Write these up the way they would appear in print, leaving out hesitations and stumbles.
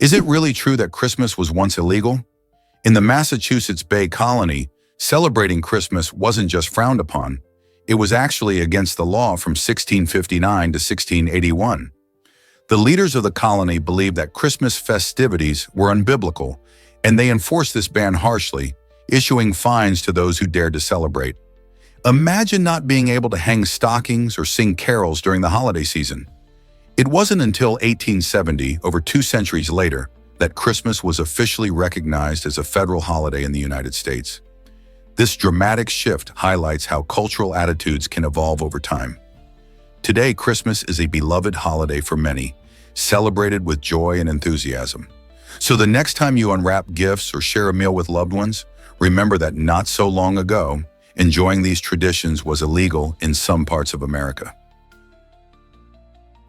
Is it really true that Christmas was once illegal? In the Massachusetts Bay Colony, celebrating Christmas wasn't just frowned upon. It was actually against the law from 1659 to 1681. The leaders of the colony believed that Christmas festivities were unbiblical, and they enforced this ban harshly, issuing fines to those who dared to celebrate. Imagine not being able to hang stockings or sing carols during the holiday season. It wasn't until 1870, over 2 centuries later, that Christmas was officially recognized as a federal holiday in the United States. This dramatic shift highlights how cultural attitudes can evolve over time. Today, Christmas is a beloved holiday for many, celebrated with joy and enthusiasm. So the next time you unwrap gifts or share a meal with loved ones, remember that not so long ago, enjoying these traditions was illegal in some parts of America.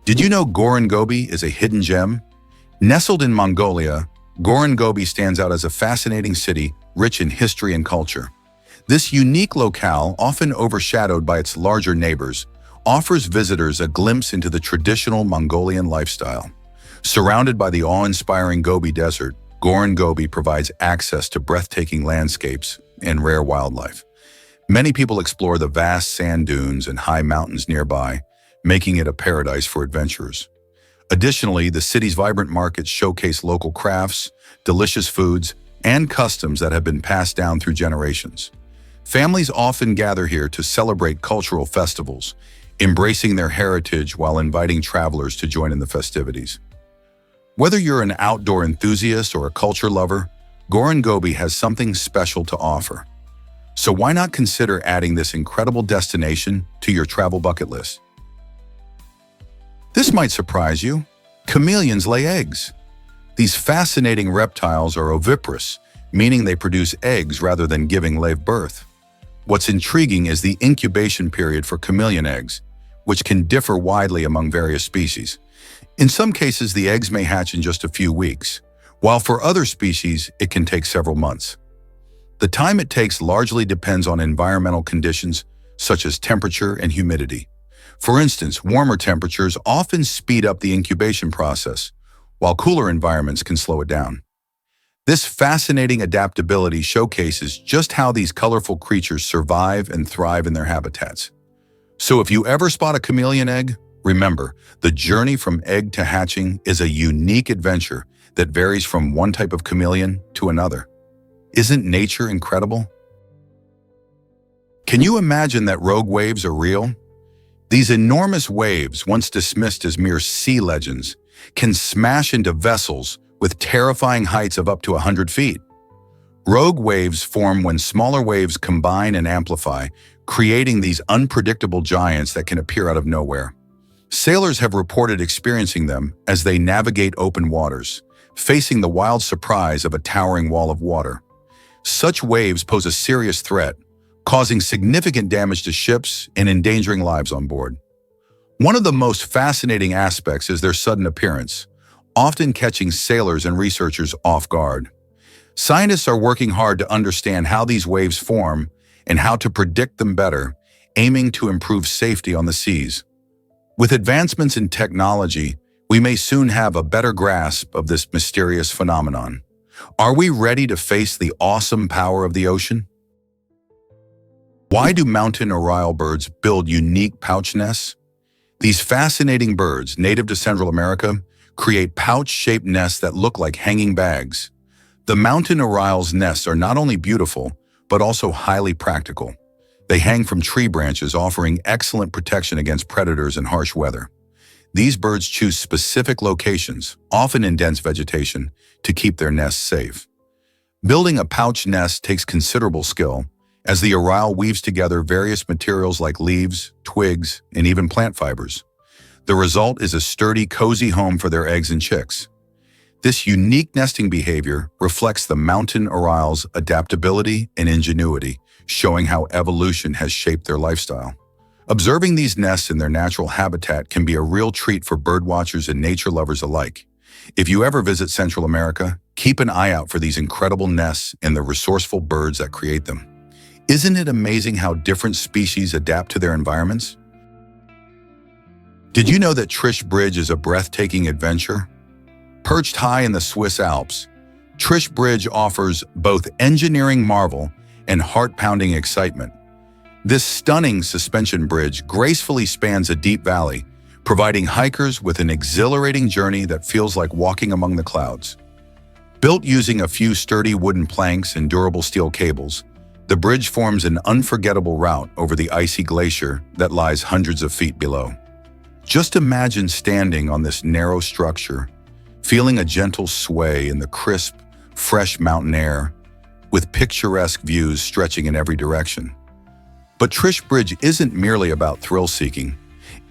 Did you know Goran Gobi is a hidden gem? Nestled in Mongolia, Goran Gobi stands out as a fascinating city rich in history and culture. This unique locale, often overshadowed by its larger neighbors, offers visitors a glimpse into the traditional Mongolian lifestyle. Surrounded by the awe-inspiring Gobi Desert, Goran Gobi provides access to breathtaking landscapes and rare wildlife. Many people explore the vast sand dunes and high mountains nearby, making it a paradise for adventurers. Additionally, the city's vibrant markets showcase local crafts, delicious foods, and customs that have been passed down through generations. Families often gather here to celebrate cultural festivals, embracing their heritage while inviting travelers to join in the festivities. Whether you're an outdoor enthusiast or a culture lover, Goran Gobi has something special to offer. So why not consider adding this incredible destination to your travel bucket list? This might surprise you. Chameleons lay eggs. These fascinating reptiles are oviparous, meaning they produce eggs rather than giving live birth. What's intriguing is the incubation period for chameleon eggs, which can differ widely among various species. In some cases, the eggs may hatch in just a few weeks, while for other species, it can take several months. The time it takes largely depends on environmental conditions, such as temperature and humidity. For instance, warmer temperatures often speed up the incubation process, while cooler environments can slow it down. This fascinating adaptability showcases just how these colorful creatures survive and thrive in their habitats. So if you ever spot a chameleon egg, remember, the journey from egg to hatching is a unique adventure that varies from one type of chameleon to another. Isn't nature incredible? Can you imagine that rogue waves are real? These enormous waves, once dismissed as mere sea legends, can smash into vessels with terrifying heights of up to 100 feet. Rogue waves form when smaller waves combine and amplify, creating these unpredictable giants that can appear out of nowhere. Sailors have reported experiencing them as they navigate open waters, facing the wild surprise of a towering wall of water. Such waves pose a serious threat, causing significant damage to ships and endangering lives on board. One of the most fascinating aspects is their sudden appearance, often catching sailors and researchers off guard. Scientists are working hard to understand how these waves form and how to predict them better, aiming to improve safety on the seas. With advancements in technology, we may soon have a better grasp of this mysterious phenomenon. Are we ready to face the awesome power of the ocean? Why do mountain oriole birds build unique pouch nests? These fascinating birds, native to Central America, create pouch-shaped nests that look like hanging bags. The mountain oriole's nests are not only beautiful, but also highly practical. They hang from tree branches, offering excellent protection against predators and harsh weather. These birds choose specific locations, often in dense vegetation, to keep their nests safe. Building a pouch nest takes considerable skill, as the oriole weaves together various materials like leaves, twigs, and even plant fibers. The result is a sturdy, cozy home for their eggs and chicks. This unique nesting behavior reflects the mountain oriole's adaptability and ingenuity, showing how evolution has shaped their lifestyle. Observing these nests in their natural habitat can be a real treat for birdwatchers and nature lovers alike. If you ever visit Central America, keep an eye out for these incredible nests and the resourceful birds that create them. Isn't it amazing how different species adapt to their environments? Did you know that Trish Bridge is a breathtaking adventure? Perched high in the Swiss Alps, Trish Bridge offers both engineering marvel and heart-pounding excitement. This stunning suspension bridge gracefully spans a deep valley, providing hikers with an exhilarating journey that feels like walking among the clouds. Built using a few sturdy wooden planks and durable steel cables, the bridge forms an unforgettable route over the icy glacier that lies hundreds of feet below. Just imagine standing on this narrow structure, feeling a gentle sway in the crisp, fresh mountain air, with picturesque views stretching in every direction. But Trish Bridge isn't merely about thrill-seeking.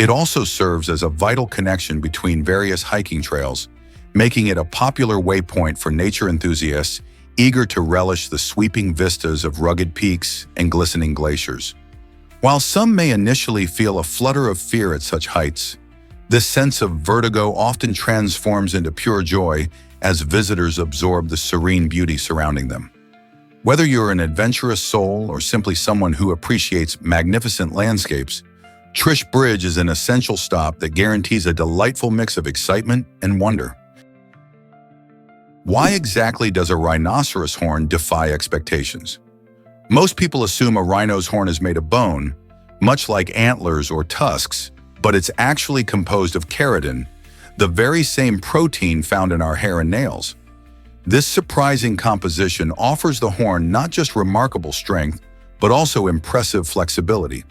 It also serves as a vital connection between various hiking trails, making it a popular waypoint for nature enthusiasts eager to relish the sweeping vistas of rugged peaks and glistening glaciers. While some may initially feel a flutter of fear at such heights, this sense of vertigo often transforms into pure joy as visitors absorb the serene beauty surrounding them. Whether you're an adventurous soul or simply someone who appreciates magnificent landscapes, Trish Bridge is an essential stop that guarantees a delightful mix of excitement and wonder. Why exactly does a rhinoceros horn defy expectations? Most people assume a rhino's horn is made of bone, much like antlers or tusks, but it's actually composed of keratin, the very same protein found in our hair and nails. This surprising composition offers the horn not just remarkable strength, but also impressive flexibility.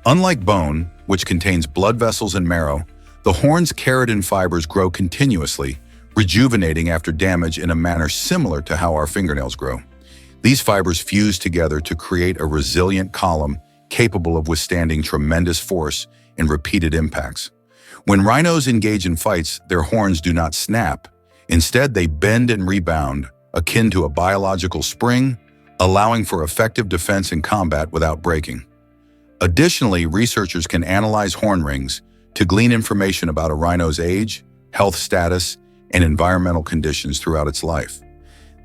Unlike bone, which contains blood vessels and marrow, the horn's keratin fibers grow continuously, rejuvenating after damage in a manner similar to how our fingernails grow. These fibers fuse together to create a resilient column capable of withstanding tremendous force and repeated impacts. When rhinos engage in fights, their horns do not snap. Instead, they bend and rebound, akin to a biological spring, allowing for effective defense in combat without breaking. Additionally, researchers can analyze horn rings to glean information about a rhino's age, health status, and environmental conditions throughout its life.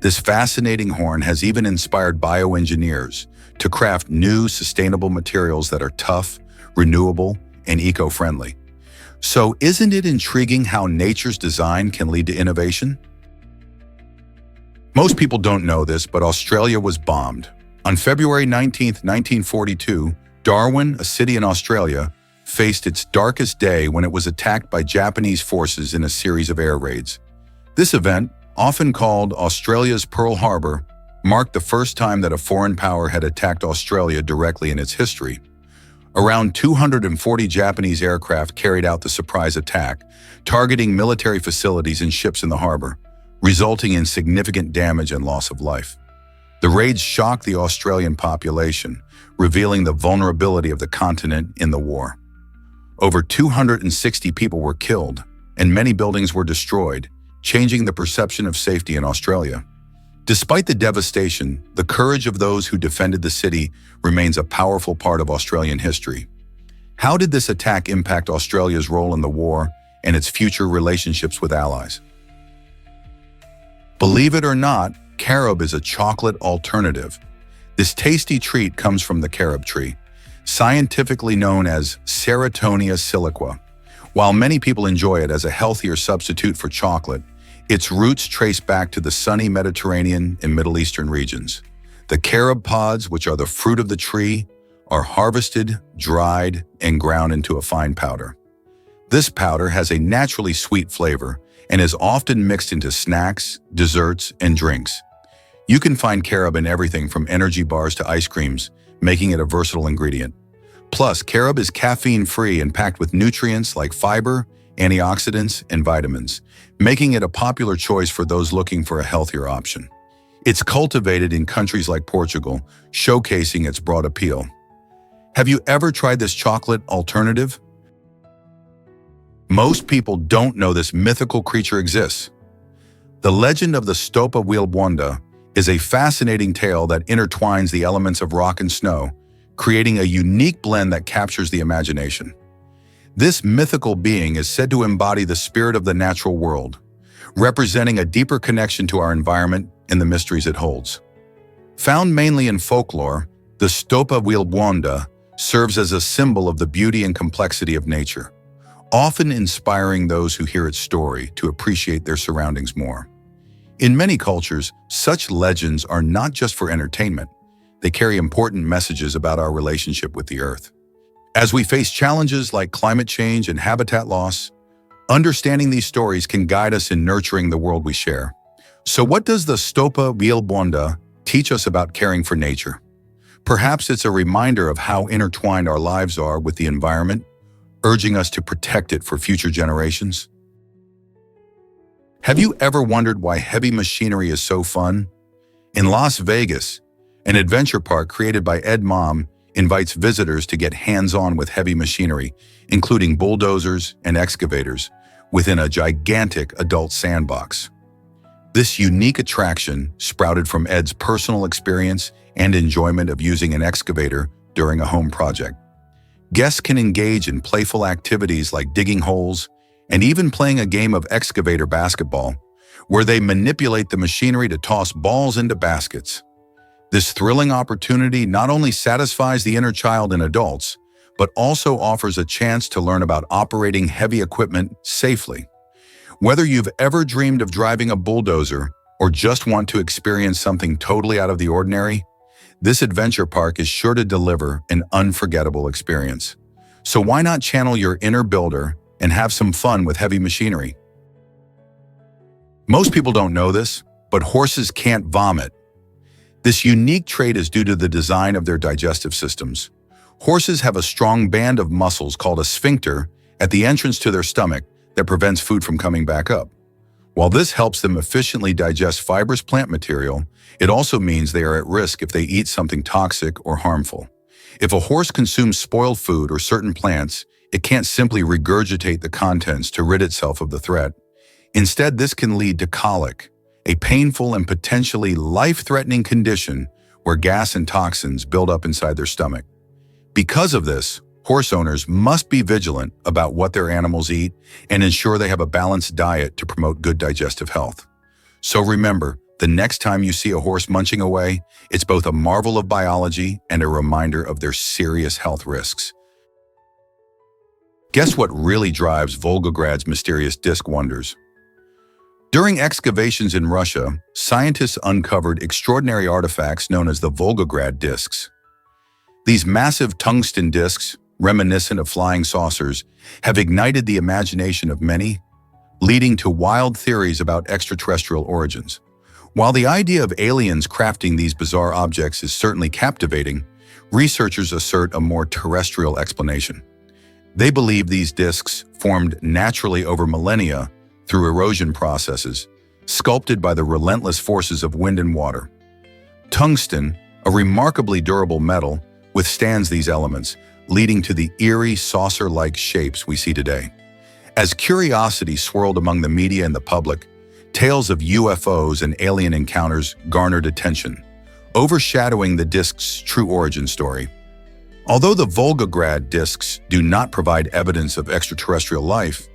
This fascinating horn has even inspired bioengineers to craft new, sustainable materials that are tough, renewable, and eco-friendly. So isn't it intriguing how nature's design can lead to innovation? Most people don't know this, but Australia was bombed. On February 19, 1942, Darwin, a city in Australia, faced its darkest day when it was attacked by Japanese forces in a series of air raids. This event, often called Australia's Pearl Harbor, marked the first time that a foreign power had attacked Australia directly in its history. Around 240 Japanese aircraft carried out the surprise attack, targeting military facilities and ships in the harbor, resulting in significant damage and loss of life. The raids shocked the Australian population, revealing the vulnerability of the continent in the war. Over 260 people were killed, and many buildings were destroyed, changing the perception of safety in Australia. Despite the devastation, the courage of those who defended the city remains a powerful part of Australian history. How did this attack impact Australia's role in the war and its future relationships with allies? Believe it or not, carob is a chocolate alternative. This tasty treat comes from the carob tree, scientifically known as Serotonia siliqua. While many people enjoy it as a healthier substitute for chocolate, its roots trace back to the sunny Mediterranean and Middle Eastern regions. The carob pods, which are the fruit of the tree, are harvested, dried, and ground into a fine powder. This powder has a naturally sweet flavor and is often mixed into snacks, desserts, and drinks. You can find carob in everything from energy bars to ice creams, making it a versatile ingredient. Plus, carob is caffeine-free and packed with nutrients like fiber, antioxidants, and vitamins, making it a popular choice for those looking for a healthier option. It's cultivated in countries like Portugal, showcasing its broad appeal. Have you ever tried this chocolate alternative? Most people don't know this mythical creature exists. The legend of the Stopa Wilbwanda is a fascinating tale that intertwines the elements of rock and snow, creating a unique blend that captures the imagination. This mythical being is said to embody the spirit of the natural world, representing a deeper connection to our environment and the mysteries it holds. Found mainly in folklore, the Stopa Wilbwanda serves as a symbol of the beauty and complexity of nature, often inspiring those who hear its story to appreciate their surroundings more. In many cultures, such legends are not just for entertainment. They carry important messages about our relationship with the Earth. As we face challenges like climate change and habitat loss, understanding these stories can guide us in nurturing the world we share. So what does the Stopa Wielbłąda teach us about caring for nature? Perhaps it's a reminder of how intertwined our lives are with the environment, urging us to protect it for future generations. Have you ever wondered why heavy machinery is so fun? In Las Vegas, an adventure park created by Ed Mom invites visitors to get hands-on with heavy machinery, including bulldozers and excavators, within a gigantic adult sandbox. This unique attraction sprouted from Ed's personal experience and enjoyment of using an excavator during a home project. Guests can engage in playful activities like digging holes and even playing a game of excavator basketball, where they manipulate the machinery to toss balls into baskets. This thrilling opportunity not only satisfies the inner child in adults, but also offers a chance to learn about operating heavy equipment safely. Whether you've ever dreamed of driving a bulldozer or just want to experience something totally out of the ordinary, this adventure park is sure to deliver an unforgettable experience. So why not channel your inner builder and have some fun with heavy machinery? Most people don't know this, but horses can't vomit. This unique trait is due to the design of their digestive systems. Horses have a strong band of muscles called a sphincter at the entrance to their stomach that prevents food from coming back up. While this helps them efficiently digest fibrous plant material, it also means they are at risk if they eat something toxic or harmful. If a horse consumes spoiled food or certain plants, it can't simply regurgitate the contents to rid itself of the threat. Instead, this can lead to colic, a painful and potentially life-threatening condition where gas and toxins build up inside their stomach. Because of this, horse owners must be vigilant about what their animals eat and ensure they have a balanced diet to promote good digestive health. So remember, the next time you see a horse munching away, it's both a marvel of biology and a reminder of their serious health risks. Guess what really drives Volgograd's mysterious disc wonders? During excavations in Russia, scientists uncovered extraordinary artifacts known as the Volgograd discs. These massive tungsten discs, reminiscent of flying saucers, have ignited the imagination of many, leading to wild theories about extraterrestrial origins. While the idea of aliens crafting these bizarre objects is certainly captivating, researchers assert a more terrestrial explanation. They believe these discs formed naturally over millennia through erosion processes, sculpted by the relentless forces of wind and water. Tungsten, a remarkably durable metal, withstands these elements, leading to the eerie saucer-like shapes we see today. As curiosity swirled among the media and the public, tales of UFOs and alien encounters garnered attention, overshadowing the disc's true origin story. Although the Volgograd discs do not provide evidence of extraterrestrial life,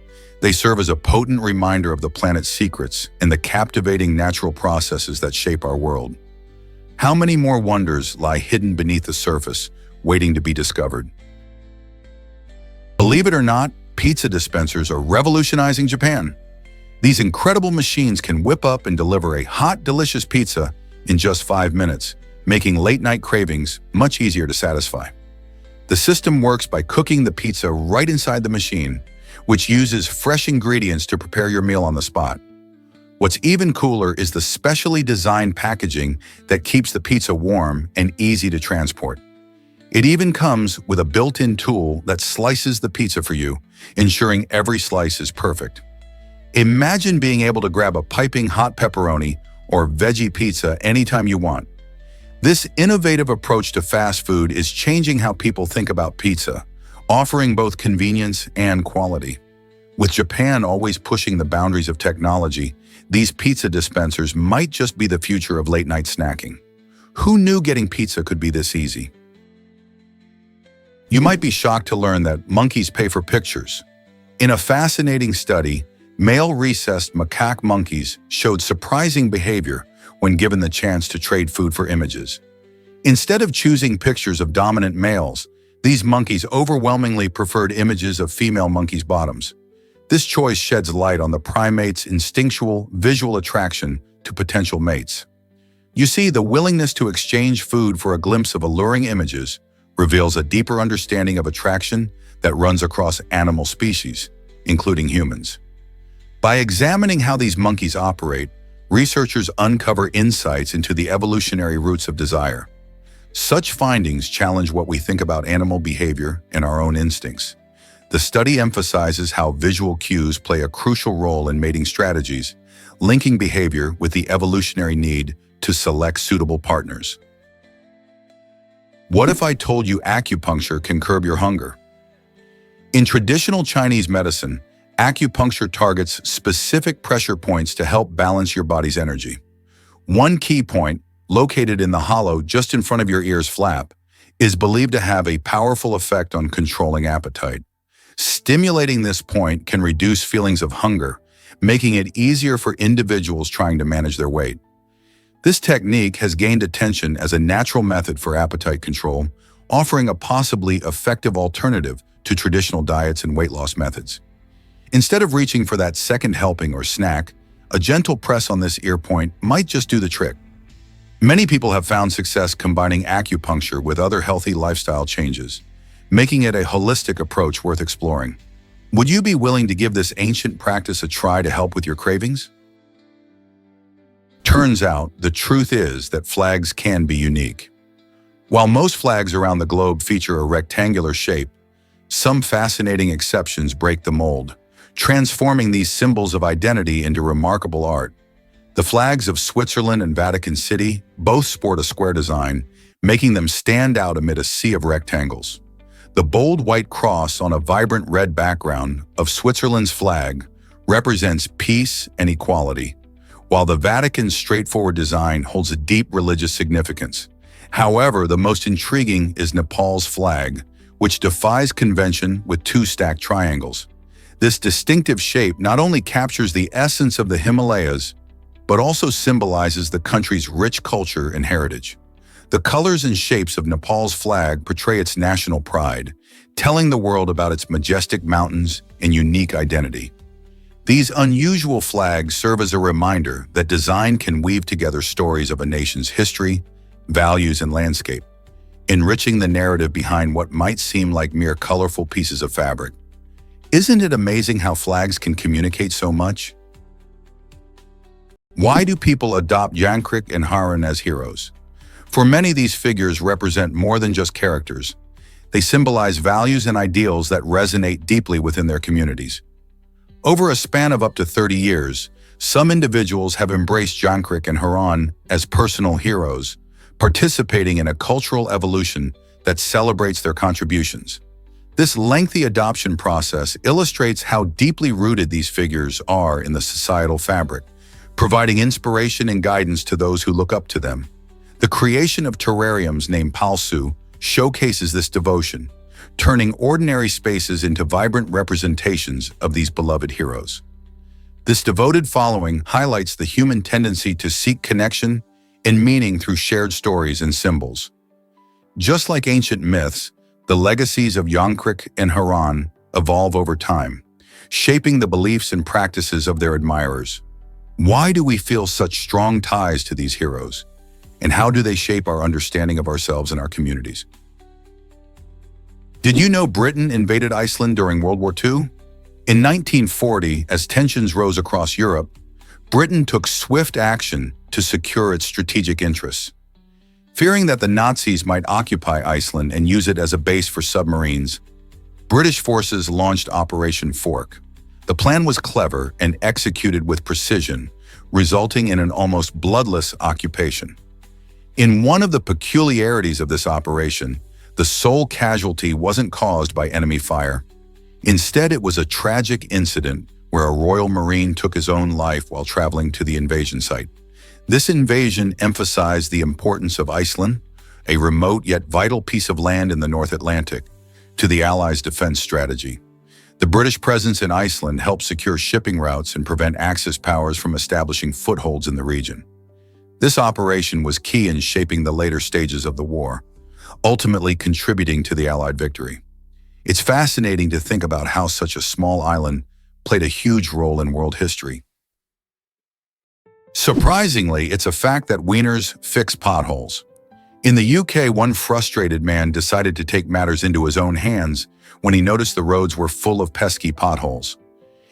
they serve as a potent reminder of the planet's secrets and the captivating natural processes that shape our world. How many more wonders lie hidden beneath the surface, waiting to be discovered? Believe it or not, pizza dispensers are revolutionizing Japan. These incredible machines can whip up and deliver a hot, delicious pizza in just 5 minutes, making late-night cravings much easier to satisfy. The system works by cooking the pizza right inside the machine, which uses fresh ingredients to prepare your meal on the spot. What's even cooler is the specially designed packaging that keeps the pizza warm and easy to transport. It even comes with a built-in tool that slices the pizza for you, ensuring every slice is perfect. Imagine being able to grab a piping hot pepperoni or veggie pizza anytime you want. This innovative approach to fast food is changing how people think about pizza, offering both convenience and quality. With Japan always pushing the boundaries of technology, these pizza dispensers might just be the future of late-night snacking. Who knew getting pizza could be this easy? You might be shocked to learn that monkeys pay for pictures. In a fascinating study, male rhesused macaque monkeys showed surprising behavior when given the chance to trade food for images. Instead of choosing pictures of dominant males, These monkeys overwhelmingly preferred images of female monkeys' bottoms. This choice sheds light on the primate's instinctual visual attraction to potential mates. You see, the willingness to exchange food for a glimpse of alluring images reveals a deeper understanding of attraction that runs across animal species, including humans. By examining how these monkeys operate, researchers uncover insights into the evolutionary roots of desire. Such findings challenge what we think about animal behavior and our own instincts. The study emphasizes how visual cues play a crucial role in mating strategies, linking behavior with the evolutionary need to select suitable partners. What if I told you acupuncture can curb your hunger? In traditional Chinese medicine, acupuncture targets specific pressure points to help balance your body's energy. One key point, located in the hollow just in front of your ear's flap, is believed to have a powerful effect on controlling appetite. Stimulating this point can reduce feelings of hunger, making it easier for individuals trying to manage their weight. This technique has gained attention as a natural method for appetite control, offering a possibly effective alternative to traditional diets and weight loss methods. Instead of reaching for that second helping or snack, a gentle press on this ear point might just do the trick. Many people have found success combining acupuncture with other healthy lifestyle changes, making it a holistic approach worth exploring. Would you be willing to give this ancient practice a try to help with your cravings? Turns out, the truth is that flags can be unique. While most flags around the globe feature a rectangular shape, some fascinating exceptions break the mold, transforming these symbols of identity into remarkable art. The flags of Switzerland and Vatican City both sport a square design, making them stand out amid a sea of rectangles. The bold white cross on a vibrant red background of Switzerland's flag represents peace and equality, while the Vatican's straightforward design holds a deep religious significance. However, the most intriguing is Nepal's flag, which defies convention with two stacked triangles. This distinctive shape not only captures the essence of the Himalayas, but also symbolizes the country's rich culture and heritage. The colors and shapes of Nepal's flag portray its national pride, telling the world about its majestic mountains and unique identity. These unusual flags serve as a reminder that design can weave together stories of a nation's history, values, and landscape, enriching the narrative behind what might seem like mere colorful pieces of fabric. Isn't it amazing how flags can communicate so much? Why do people adopt Jangkrik and Harun as heroes? For many, these figures represent more than just characters. They symbolize values and ideals that resonate deeply within their communities. Over a span of up to 30 years, some individuals have embraced Jangkrik and Harun as personal heroes, participating in a cultural evolution that celebrates their contributions. This lengthy adoption process illustrates how deeply rooted these figures are in the societal fabric, providing inspiration and guidance to those who look up to them. The creation of terrariums named Palsu showcases this devotion, turning ordinary spaces into vibrant representations of these beloved heroes. This devoted following highlights the human tendency to seek connection and meaning through shared stories and symbols. Just like ancient myths, the legacies of Jangkrik and Harun evolve over time, shaping the beliefs and practices of their admirers. Why do we feel such strong ties to these heroes? And how do they shape our understanding of ourselves and our communities? Did you know Britain invaded Iceland during World War II? In 1940, as tensions rose across Europe, Britain took swift action to secure its strategic interests. Fearing that the Nazis might occupy Iceland and use it as a base for submarines, British forces launched Operation Fork. The plan was clever and executed with precision, resulting in an almost bloodless occupation. In one of the peculiarities of this operation, the sole casualty wasn't caused by enemy fire. Instead, it was a tragic incident where a Royal Marine took his own life while traveling to the invasion site. This invasion emphasized the importance of Iceland, a remote yet vital piece of land in the North Atlantic, to the Allies' defense strategy. The British presence in Iceland helped secure shipping routes and prevent Axis powers from establishing footholds in the region. This operation was key in shaping the later stages of the war, ultimately contributing to the Allied victory. It's fascinating to think about how such a small island played a huge role in world history. Surprisingly, it's a fact that wieners fix potholes. In the UK, one frustrated man decided to take matters into his own hands when he noticed the roads were full of pesky potholes.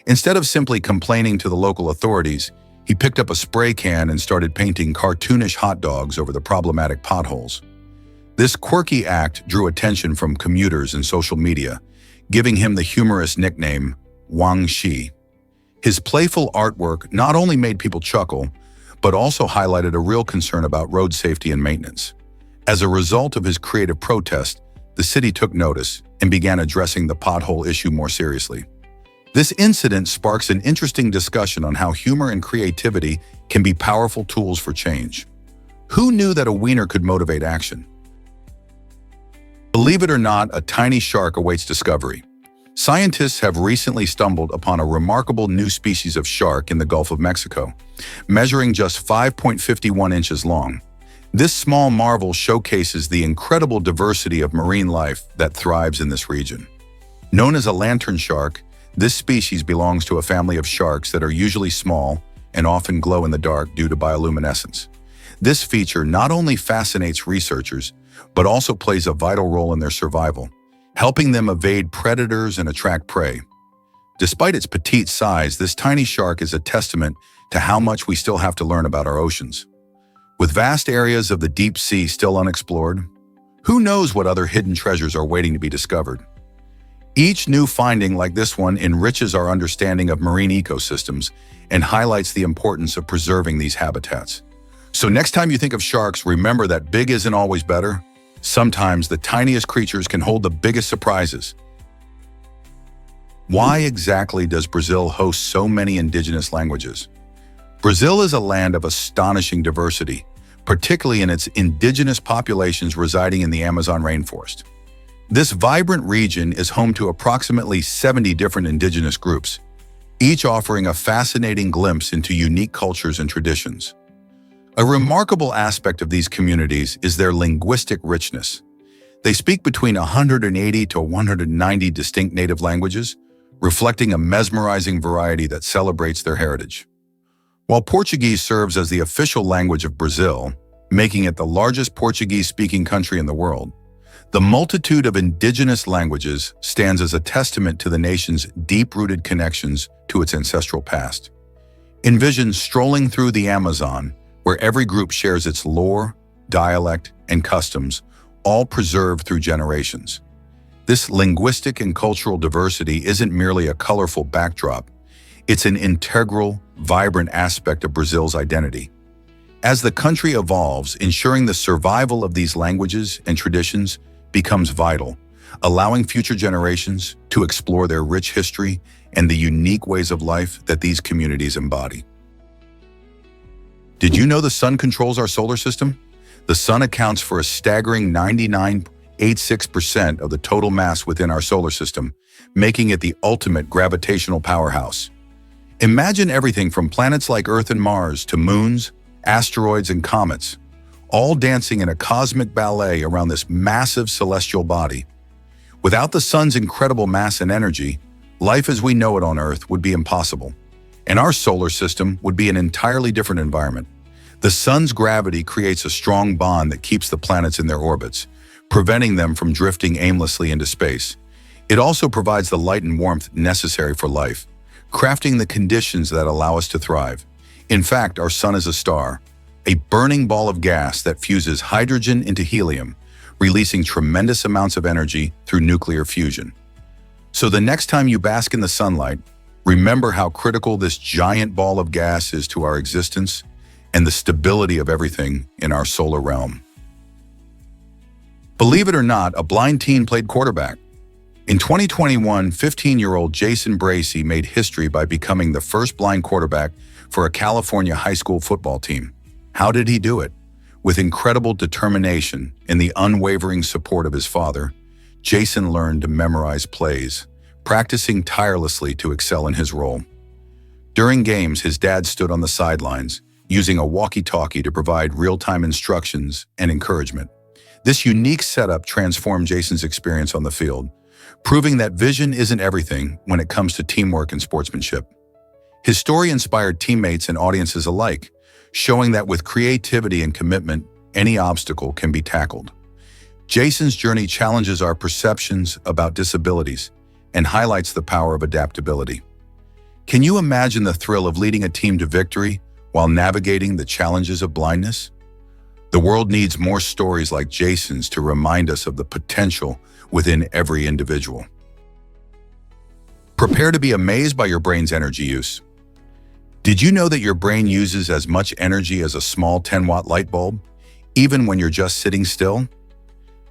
Instead of simply complaining to the local authorities, he picked up a spray can and started painting cartoonish hot dogs over the problematic potholes. This quirky act drew attention from commuters and social media, giving him the humorous nickname Wang Shi. His playful artwork not only made people chuckle, but also highlighted a real concern about road safety and maintenance. As a result of his creative protest, the city took notice and began addressing the pothole issue more seriously. This incident sparks an interesting discussion on how humor and creativity can be powerful tools for change. Who knew that a wiener could motivate action? Believe it or not, a tiny shark awaits discovery. Scientists have recently stumbled upon a remarkable new species of shark in the Gulf of Mexico, measuring just 5.51 inches long. This small marvel showcases the incredible diversity of marine life that thrives in this region. Known as a lantern shark, this species belongs to a family of sharks that are usually small and often glow in the dark due to bioluminescence. This feature not only fascinates researchers, but also plays a vital role in their survival, helping them evade predators and attract prey. Despite its petite size, this tiny shark is a testament to how much we still have to learn about our oceans. With vast areas of the deep sea still unexplored, who knows what other hidden treasures are waiting to be discovered? Each new finding like this one enriches our understanding of marine ecosystems and highlights the importance of preserving these habitats. So next time you think of sharks, remember that big isn't always better. Sometimes the tiniest creatures can hold the biggest surprises. Why exactly does Brazil host so many indigenous languages? Brazil is a land of astonishing diversity, particularly in its indigenous populations residing in the Amazon rainforest. This vibrant region is home to approximately 70 different indigenous groups, each offering a fascinating glimpse into unique cultures and traditions. A remarkable aspect of these communities is their linguistic richness. They speak between 180 to 190 distinct native languages, reflecting a mesmerizing variety that celebrates their heritage. While Portuguese serves as the official language of Brazil, making it the largest Portuguese-speaking country in the world, the multitude of indigenous languages stands as a testament to the nation's deep-rooted connections to its ancestral past. Envision strolling through the Amazon, where every group shares its lore, dialect, and customs, all preserved through generations. This linguistic and cultural diversity isn't merely a colorful backdrop, it's an integral, vibrant aspect of Brazil's identity. As the country evolves, ensuring the survival of these languages and traditions becomes vital, allowing future generations to explore their rich history and the unique ways of life that these communities embody. Did you know the sun controls our solar system? The sun accounts for a staggering 99.86% of the total mass within our solar system, making it the ultimate gravitational powerhouse. Imagine everything from planets like Earth and Mars to moons, asteroids, and comets, all dancing in a cosmic ballet around this massive celestial body. Without the sun's incredible mass and energy, life as we know it on Earth would be impossible, and our solar system would be an entirely different environment. The sun's gravity creates a strong bond that keeps the planets in their orbits, preventing them from drifting aimlessly into space. It also provides the light and warmth necessary for life, crafting the conditions that allow us to thrive. In fact, our sun is a star, a burning ball of gas that fuses hydrogen into helium, releasing tremendous amounts of energy through nuclear fusion. So the next time you bask in the sunlight, remember how critical this giant ball of gas is to our existence and the stability of everything in our solar realm. Believe it or not, a blind teen played quarterback. In 2021, 15-year-old Jason Bracey made history by becoming the first blind quarterback for a California high school football team. How did he do it? With incredible determination and the unwavering support of his father, Jason learned to memorize plays, practicing tirelessly to excel in his role. During games, his dad stood on the sidelines, using a walkie-talkie to provide real-time instructions and encouragement. This unique setup transformed Jason's experience on the field, proving that vision isn't everything when it comes to teamwork and sportsmanship. His story inspired teammates and audiences alike, showing that with creativity and commitment, any obstacle can be tackled. Jason's journey challenges our perceptions about disabilities and highlights the power of adaptability. Can you imagine the thrill of leading a team to victory while navigating the challenges of blindness? The world needs more stories like Jason's to remind us of the potential within every individual. Prepare to be amazed by your brain's energy use. Did you know that your brain uses as much energy as a small 10-watt light bulb, even when you're just sitting still?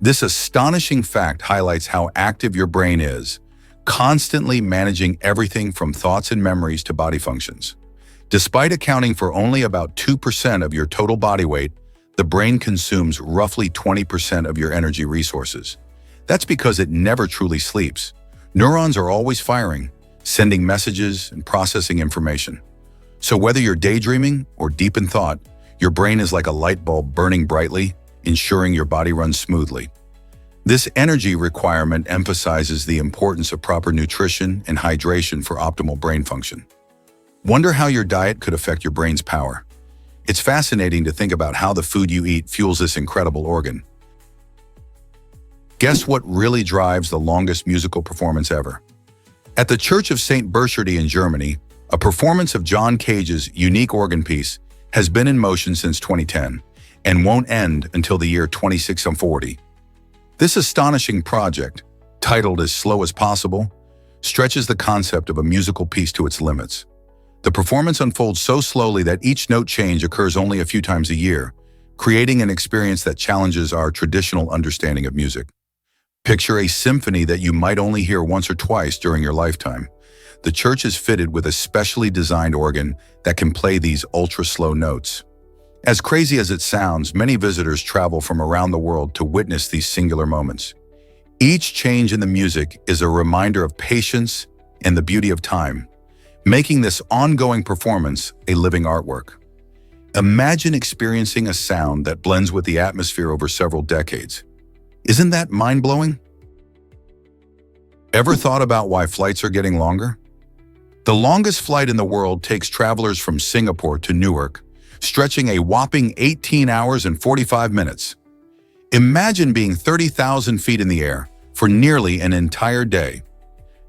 This astonishing fact highlights how active your brain is, constantly managing everything from thoughts and memories to body functions. Despite accounting for only about 2% of your total body weight, the brain consumes roughly 20% of your energy resources. That's because it never truly sleeps. Neurons are always firing, sending messages and processing information. So whether you're daydreaming or deep in thought, your brain is like a light bulb burning brightly, ensuring your body runs smoothly. This energy requirement emphasizes the importance of proper nutrition and hydration for optimal brain function. Wonder how your diet could affect your brain's power. It's fascinating to think about how the food you eat fuels this incredible organ. Guess what really drives the longest musical performance ever? At the Church of St. Burchard in Germany, a performance of John Cage's unique organ piece has been in motion since 2010 and won't end until the year 2640. This astonishing project, titled As Slow as Possible, stretches the concept of a musical piece to its limits. The performance unfolds so slowly that each note change occurs only a few times a year, creating an experience that challenges our traditional understanding of music. Picture a symphony that you might only hear once or twice during your lifetime. The church is fitted with a specially designed organ that can play these ultra-slow notes. As crazy as it sounds, many visitors travel from around the world to witness these singular moments. Each change in the music is a reminder of patience and the beauty of time, making this ongoing performance a living artwork. Imagine experiencing a sound that blends with the atmosphere over several decades. Isn't that mind-blowing? Ever thought about why flights are getting longer? The longest flight in the world takes travelers from Singapore to Newark, stretching a whopping 18 hours and 45 minutes. Imagine being 30,000 feet in the air for nearly an entire day.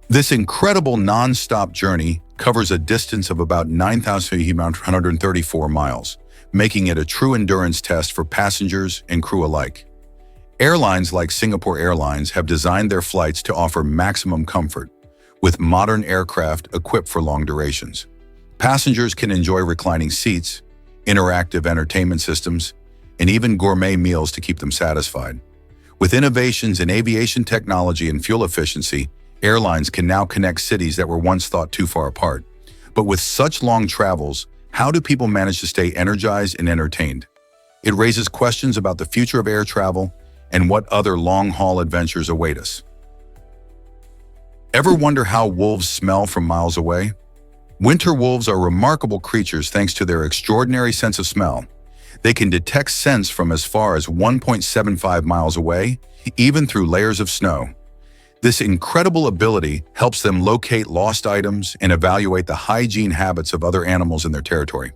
This incredible non-stop journey covers a distance of about 9,134 miles, making it a true endurance test for passengers and crew alike. Airlines like Singapore Airlines have designed their flights to offer maximum comfort, with modern aircraft equipped for long durations. Passengers can enjoy reclining seats, interactive entertainment systems, and even gourmet meals to keep them satisfied. With innovations in aviation technology and fuel efficiency, airlines can now connect cities that were once thought too far apart. But with such long travels, how do people manage to stay energized and entertained? It raises questions about the future of air travel and what other long-haul adventures await us. Ever wonder how wolves smell from miles away? Winter wolves are remarkable creatures thanks to their extraordinary sense of smell. They can detect scents from as far as 1.75 miles away, even through layers of snow. This incredible ability helps them locate lost items and evaluate the hygiene habits of other animals in their territory.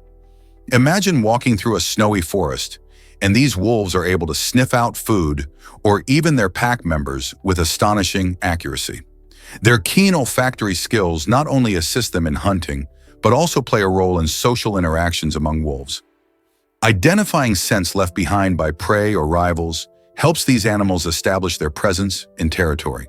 Imagine walking through a snowy forest, and these wolves are able to sniff out food or even their pack members with astonishing accuracy. Their keen olfactory skills not only assist them in hunting, but also play a role in social interactions among wolves. Identifying scents left behind by prey or rivals helps these animals establish their presence and territory.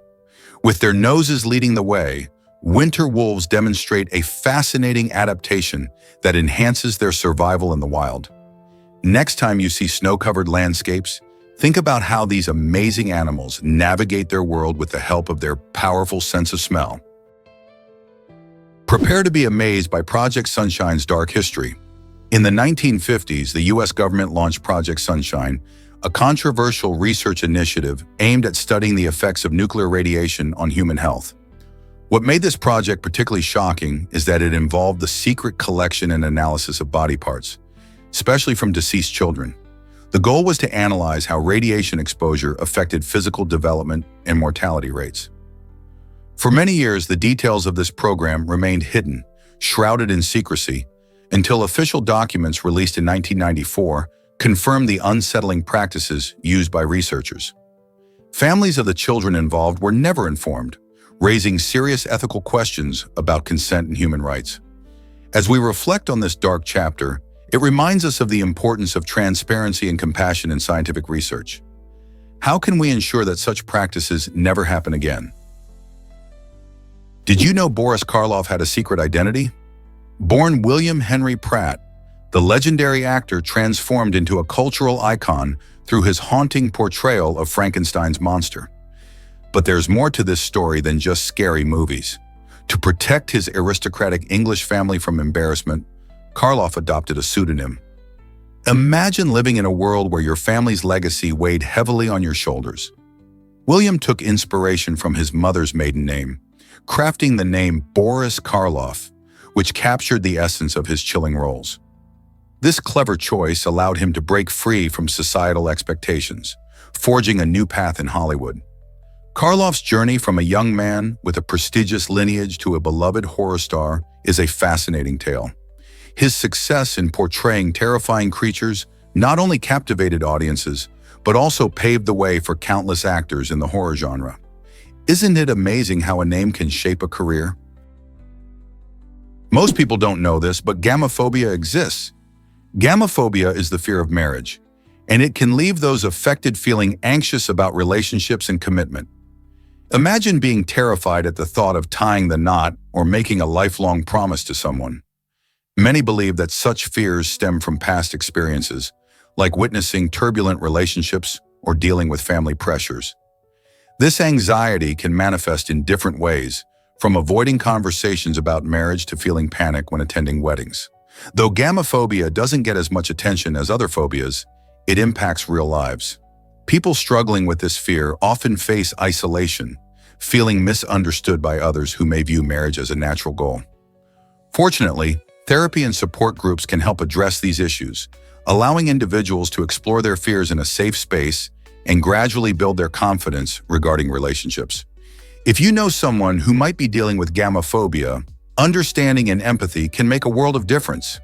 With their noses leading the way, winter wolves demonstrate a fascinating adaptation that enhances their survival in the wild. Next time you see snow-covered landscapes, think about how these amazing animals navigate their world with the help of their powerful sense of smell. Prepare to be amazed by Project Sunshine's dark history. In the 1950s, the U.S. government launched Project Sunshine, a controversial research initiative aimed at studying the effects of nuclear radiation on human health. What made this project particularly shocking is that it involved the secret collection and analysis of body parts, especially from deceased children. The goal was to analyze how radiation exposure affected physical development and mortality rates. For many years, the details of this program remained hidden, shrouded in secrecy, until official documents released in 1994 confirmed the unsettling practices used by researchers. Families of the children involved were never informed, raising serious ethical questions about consent and human rights. As we reflect on this dark chapter, it reminds us of the importance of transparency and compassion in scientific research. How can we ensure that such practices never happen again? Did you know Boris Karloff had a secret identity? Born William Henry Pratt, the legendary actor transformed into a cultural icon through his haunting portrayal of Frankenstein's monster. But there's more to this story than just scary movies. To protect his aristocratic English family from embarrassment, Karloff adopted a pseudonym. Imagine living in a world where your family's legacy weighed heavily on your shoulders. William took inspiration from his mother's maiden name, crafting the name Boris Karloff, which captured the essence of his chilling roles. This clever choice allowed him to break free from societal expectations, forging a new path in Hollywood. Karloff's journey from a young man with a prestigious lineage to a beloved horror star is a fascinating tale. His success in portraying terrifying creatures not only captivated audiences, but also paved the way for countless actors in the horror genre. Isn't it amazing how a name can shape a career? Most people don't know this, but gamophobia exists. Gamophobia is the fear of marriage, and it can leave those affected feeling anxious about relationships and commitment. Imagine being terrified at the thought of tying the knot or making a lifelong promise to someone. Many believe that such fears stem from past experiences, like witnessing turbulent relationships or dealing with family pressures. This anxiety can manifest in different ways, from avoiding conversations about marriage to feeling panic when attending weddings. Though gamophobia doesn't get as much attention as other phobias, it impacts real lives. People struggling with this fear often face isolation, feeling misunderstood by others who may view marriage as a natural goal. Fortunately, therapy and support groups can help address these issues, allowing individuals to explore their fears in a safe space and gradually build their confidence regarding relationships. If you know someone who might be dealing with gamophobia, understanding and empathy can make a world of difference.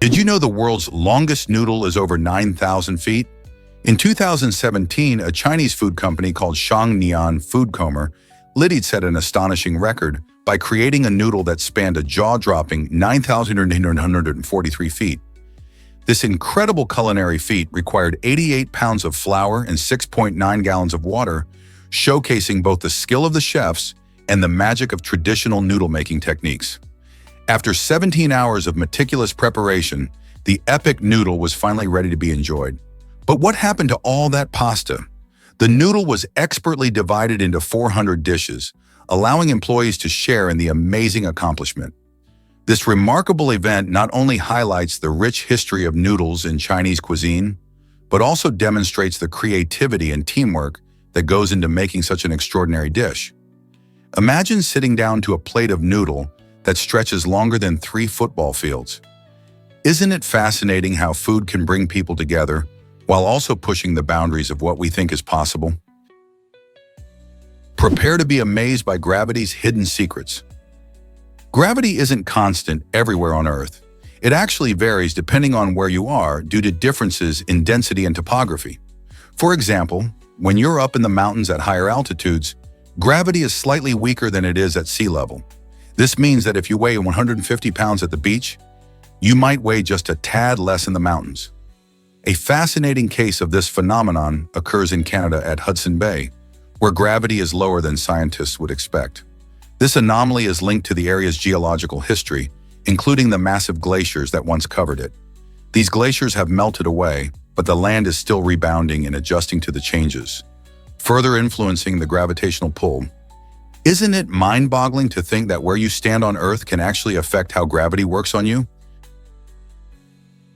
Did you know the world's longest noodle is over 9,000 feet? In 2017, a Chinese food company called Shangnian Foodcomer set an astonishing record by creating a noodle that spanned a jaw-dropping 9,943 feet. This incredible culinary feat required 88 pounds of flour and 6.9 gallons of water, showcasing both the skill of the chefs and the magic of traditional noodle-making techniques. After 17 hours of meticulous preparation, the epic noodle was finally ready to be enjoyed. But what happened to all that pasta? The noodle was expertly divided into 400 dishes, allowing employees to share in the amazing accomplishment. This remarkable event not only highlights the rich history of noodles in Chinese cuisine, but also demonstrates the creativity and teamwork that goes into making such an extraordinary dish. Imagine sitting down to a plate of noodle that stretches longer than 3 football fields. Isn't it fascinating how food can bring people together while also pushing the boundaries of what we think is possible? Prepare to be amazed by gravity's hidden secrets. Gravity isn't constant everywhere on Earth. It actually varies depending on where you are due to differences in density and topography. For example, when you're up in the mountains at higher altitudes, gravity is slightly weaker than it is at sea level. This means that if you weigh 150 pounds at the beach, you might weigh just a tad less in the mountains. A fascinating case of this phenomenon occurs in Canada at Hudson Bay, where gravity is lower than scientists would expect. This anomaly is linked to the area's geological history, including the massive glaciers that once covered it. These glaciers have melted away, but the land is still rebounding and adjusting to the changes, further influencing the gravitational pull. Isn't it mind-boggling to think that where you stand on Earth can actually affect how gravity works on you?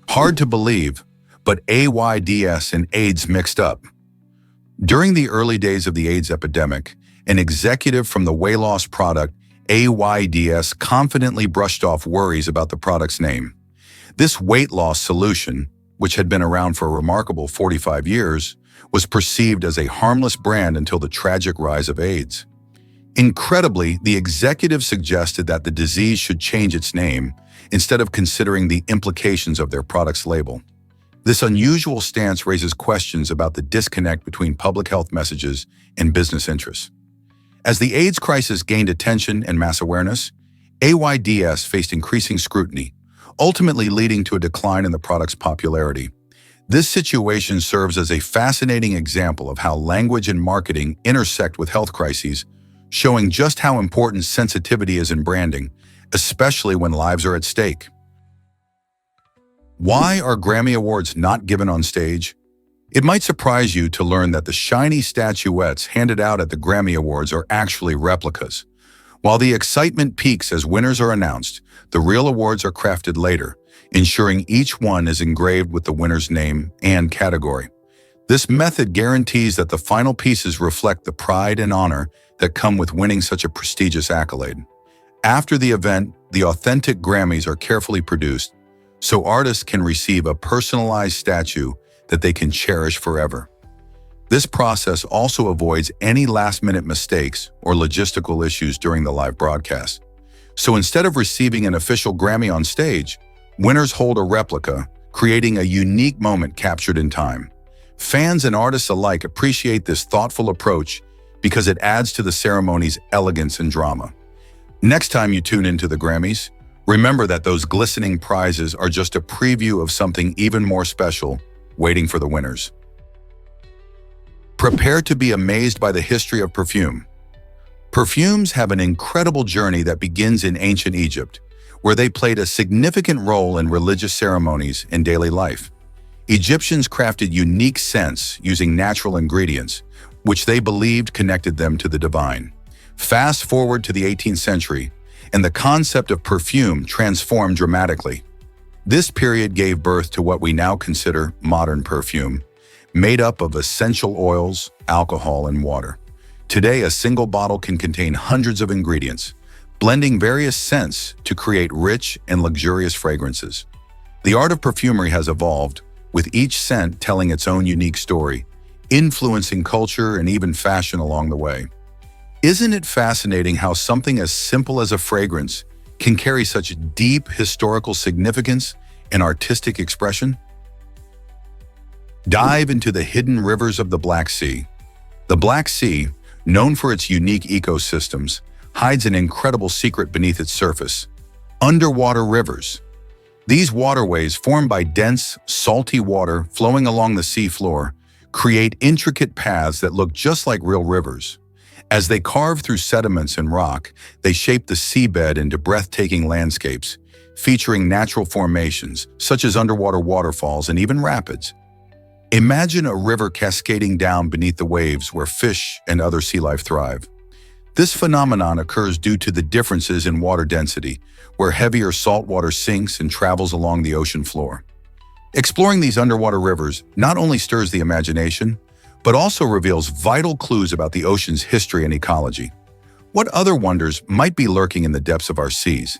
Hard to believe, but AIDS and AIDS mixed up. During the early days of the AIDS epidemic, an executive from the weight loss product AIDS confidently brushed off worries about the product's name. This weight loss solution, which had been around for a remarkable 45 years, was perceived as a harmless brand until the tragic rise of AIDS. Incredibly, the executive suggested that the disease should change its name instead of considering the implications of their product's label. This unusual stance raises questions about the disconnect between public health messages and business interests. As the AIDS crisis gained attention and mass awareness, AIDS faced increasing scrutiny, ultimately leading to a decline in the product's popularity. This situation serves as a fascinating example of how language and marketing intersect with health crises, showing just how important sensitivity is in branding, especially when lives are at stake. Why are Grammy Awards not given on stage? It might surprise you to learn that the shiny statuettes handed out at the Grammy Awards are actually replicas. While the excitement peaks as winners are announced, the real awards are crafted later, ensuring each one is engraved with the winner's name and category. This method guarantees that the final pieces reflect the pride and honor that come with winning such a prestigious accolade. After the event, the authentic Grammys are carefully produced, so artists can receive a personalized statue that they can cherish forever. This process also avoids any last-minute mistakes or logistical issues during the live broadcast. So instead of receiving an official Grammy on stage, winners hold a replica, creating a unique moment captured in time. Fans and artists alike appreciate this thoughtful approach because it adds to the ceremony's elegance and drama. Next time you tune into the Grammys, remember that those glistening prizes are just a preview of something even more special waiting for the winners. Prepare to be amazed by the history of perfume. Perfumes have an incredible journey that begins in ancient Egypt, where they played a significant role in religious ceremonies and daily life. Egyptians crafted unique scents using natural ingredients, which they believed connected them to the divine. Fast forward to the 18th century, and the concept of perfume transformed dramatically. This period gave birth to what we now consider modern perfume, made up of essential oils, alcohol, and water. Today, a single bottle can contain hundreds of ingredients, blending various scents to create rich and luxurious fragrances. The art of perfumery has evolved, with each scent telling its own unique story, influencing culture and even fashion along the way. Isn't it fascinating how something as simple as a fragrance can carry such deep historical significance and artistic expression? Dive into the hidden rivers of the Black Sea. The Black Sea, known for its unique ecosystems, hides an incredible secret beneath its surface: underwater rivers. These waterways, formed by dense, salty water flowing along the seafloor, create intricate paths that look just like real rivers. As they carve through sediments and rock, they shape the seabed into breathtaking landscapes, featuring natural formations such as underwater waterfalls and even rapids. Imagine a river cascading down beneath the waves where fish and other sea life thrive. This phenomenon occurs due to the differences in water density, where heavier saltwater sinks and travels along the ocean floor. Exploring these underwater rivers not only stirs the imagination, but also reveals vital clues about the ocean's history and ecology. What other wonders might be lurking in the depths of our seas?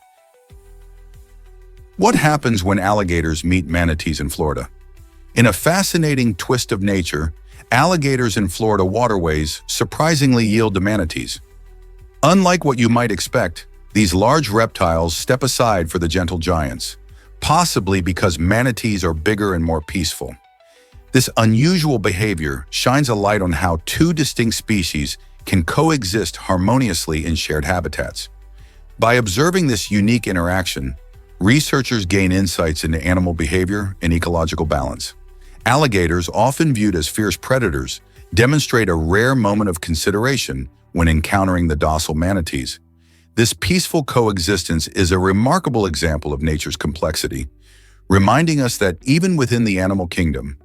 What happens when alligators meet manatees in Florida? In a fascinating twist of nature, alligators in Florida waterways surprisingly yield to manatees. Unlike what you might expect, these large reptiles step aside for the gentle giants, possibly because manatees are bigger and more peaceful. This unusual behavior shines a light on how two distinct species can coexist harmoniously in shared habitats. By observing this unique interaction, researchers gain insights into animal behavior and ecological balance. Alligators, often viewed as fierce predators, demonstrate a rare moment of consideration when encountering the docile manatees. This peaceful coexistence is a remarkable example of nature's complexity, reminding us that even within the animal kingdom,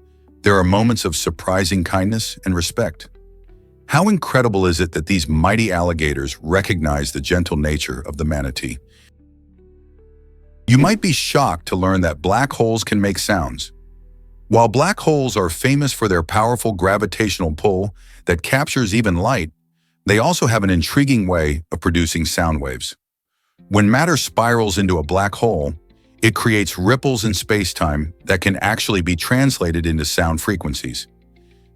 there are moments of surprising kindness and respect. How incredible is it that these mighty alligators recognize the gentle nature of the manatee? You might be shocked to learn that black holes can make sounds. While black holes are famous for their powerful gravitational pull that captures even light, they also have an intriguing way of producing sound waves. When matter spirals into a black hole, It creates ripples in space-time that can actually be translated into sound frequencies.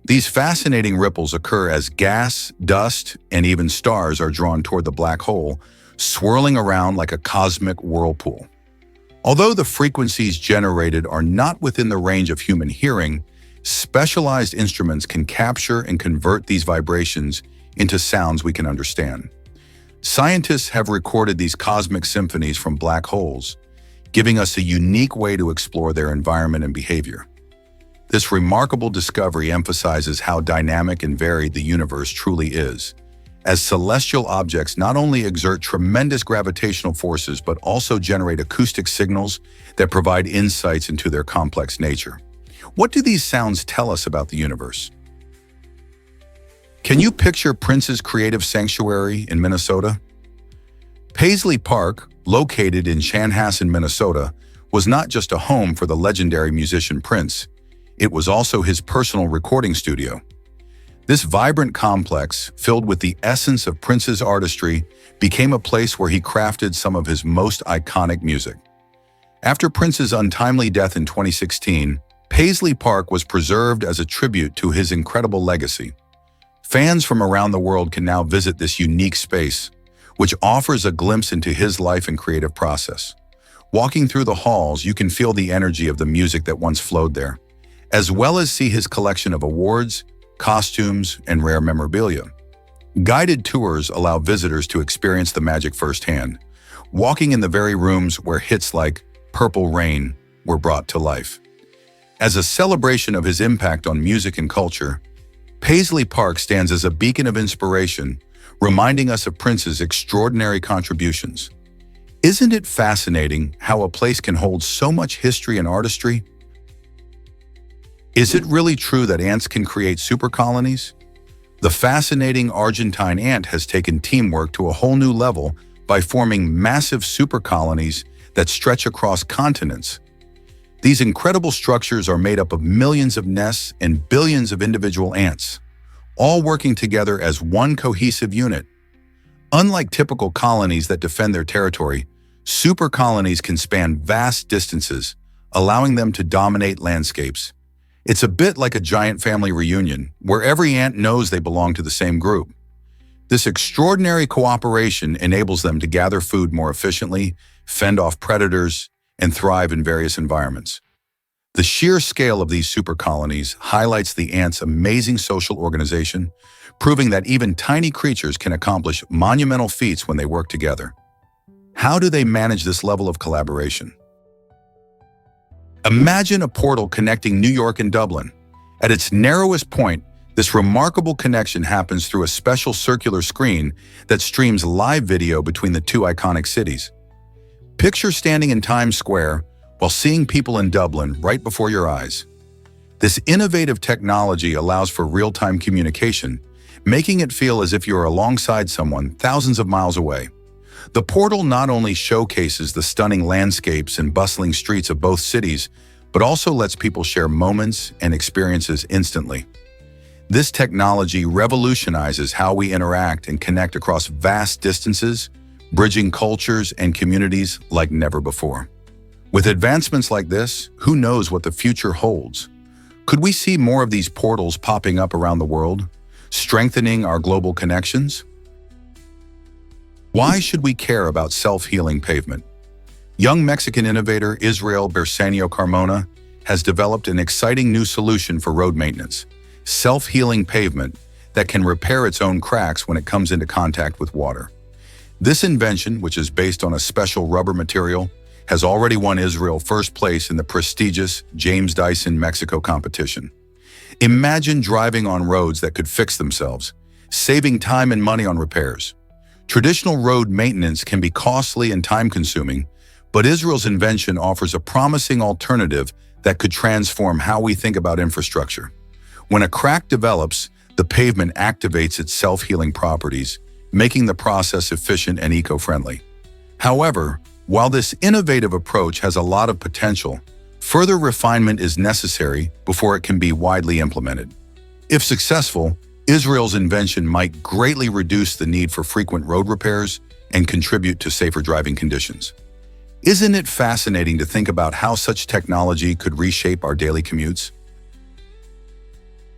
These fascinating ripples occur as gas, dust, and even stars are drawn toward the black hole, swirling around like a cosmic whirlpool. Although the frequencies generated are not within the range of human hearing, specialized instruments can capture and convert these vibrations into sounds we can understand. Scientists have recorded these cosmic symphonies from black holes, giving us a unique way to explore their environment and behavior. This remarkable discovery emphasizes how dynamic and varied the universe truly is, as celestial objects not only exert tremendous gravitational forces but also generate acoustic signals that provide insights into their complex nature. What do these sounds tell us about the universe? Can you picture Prince's creative sanctuary in Minnesota? Paisley Park, located in Chanhassen, Minnesota, was not just a home for the legendary musician Prince. It was also his personal recording studio. This vibrant complex, filled with the essence of Prince's artistry, became a place where he crafted some of his most iconic music. After Prince's untimely death in 2016, Paisley Park was preserved as a tribute to his incredible legacy. Fans from around the world can now visit this unique space, which offers a glimpse into his life and creative process. Walking through the halls, you can feel the energy of the music that once flowed there, as well as see his collection of awards, costumes, and rare memorabilia. Guided tours allow visitors to experience the magic firsthand, walking in the very rooms where hits like Purple Rain were brought to life. As a celebration of his impact on music and culture, Paisley Park stands as a beacon of inspiration, reminding us of Prince's extraordinary contributions. Isn't it fascinating how a place can hold so much history and artistry? Is it really true that ants can create supercolonies? The fascinating Argentine ant has taken teamwork to a whole new level by forming massive supercolonies that stretch across continents. These incredible structures are made up of millions of nests and billions of individual ants, all working together as one cohesive unit. Unlike typical colonies that defend their territory, supercolonies can span vast distances, allowing them to dominate landscapes. It's a bit like a giant family reunion, where every ant knows they belong to the same group. This extraordinary cooperation enables them to gather food more efficiently, fend off predators, and thrive in various environments. The sheer scale of these supercolonies highlights the ants' amazing social organization, proving that even tiny creatures can accomplish monumental feats when they work together. How do they manage this level of collaboration? Imagine a portal connecting New York and Dublin. At its narrowest point, this remarkable connection happens through a special circular screen that streams live video between the two iconic cities. Picture standing in Times Square while seeing people in Dublin right before your eyes. This innovative technology allows for real-time communication, making it feel as if you're alongside someone thousands of miles away. The portal not only showcases the stunning landscapes and bustling streets of both cities, but also lets people share moments and experiences instantly. This technology revolutionizes how we interact and connect across vast distances, bridging cultures and communities like never before. With advancements like this, who knows what the future holds? Could we see more of these portals popping up around the world, strengthening our global connections? Why should we care about self-healing pavement? Young Mexican innovator Israel Bersanio Carmona has developed an exciting new solution for road maintenance: self-healing pavement that can repair its own cracks when it comes into contact with water. This invention, which is based on a special rubber material, has already won Israel first place in the prestigious James Dyson Mexico competition. Imagine driving on roads that could fix themselves, saving time and money on repairs. Traditional road maintenance can be costly and time-consuming, but Israel's invention offers a promising alternative that could transform how we think about infrastructure. When a crack develops, the pavement activates its self-healing properties, making the process efficient and eco-friendly. However, while this innovative approach has a lot of potential, further refinement is necessary before it can be widely implemented. If successful, Israel's invention might greatly reduce the need for frequent road repairs and contribute to safer driving conditions. Isn't it fascinating to think about how such technology could reshape our daily commutes?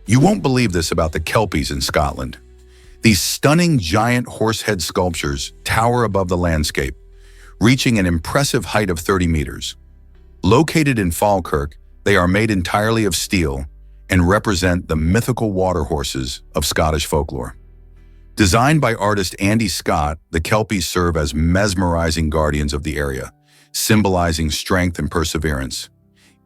You won't believe this about the kelpies in Scotland. These stunning giant horsehead sculptures tower above the landscape, reaching an impressive height of 30 meters. Located in Falkirk, they are made entirely of steel and represent the mythical water horses of Scottish folklore. Designed by artist Andy Scott, the kelpies serve as mesmerizing guardians of the area, symbolizing strength and perseverance.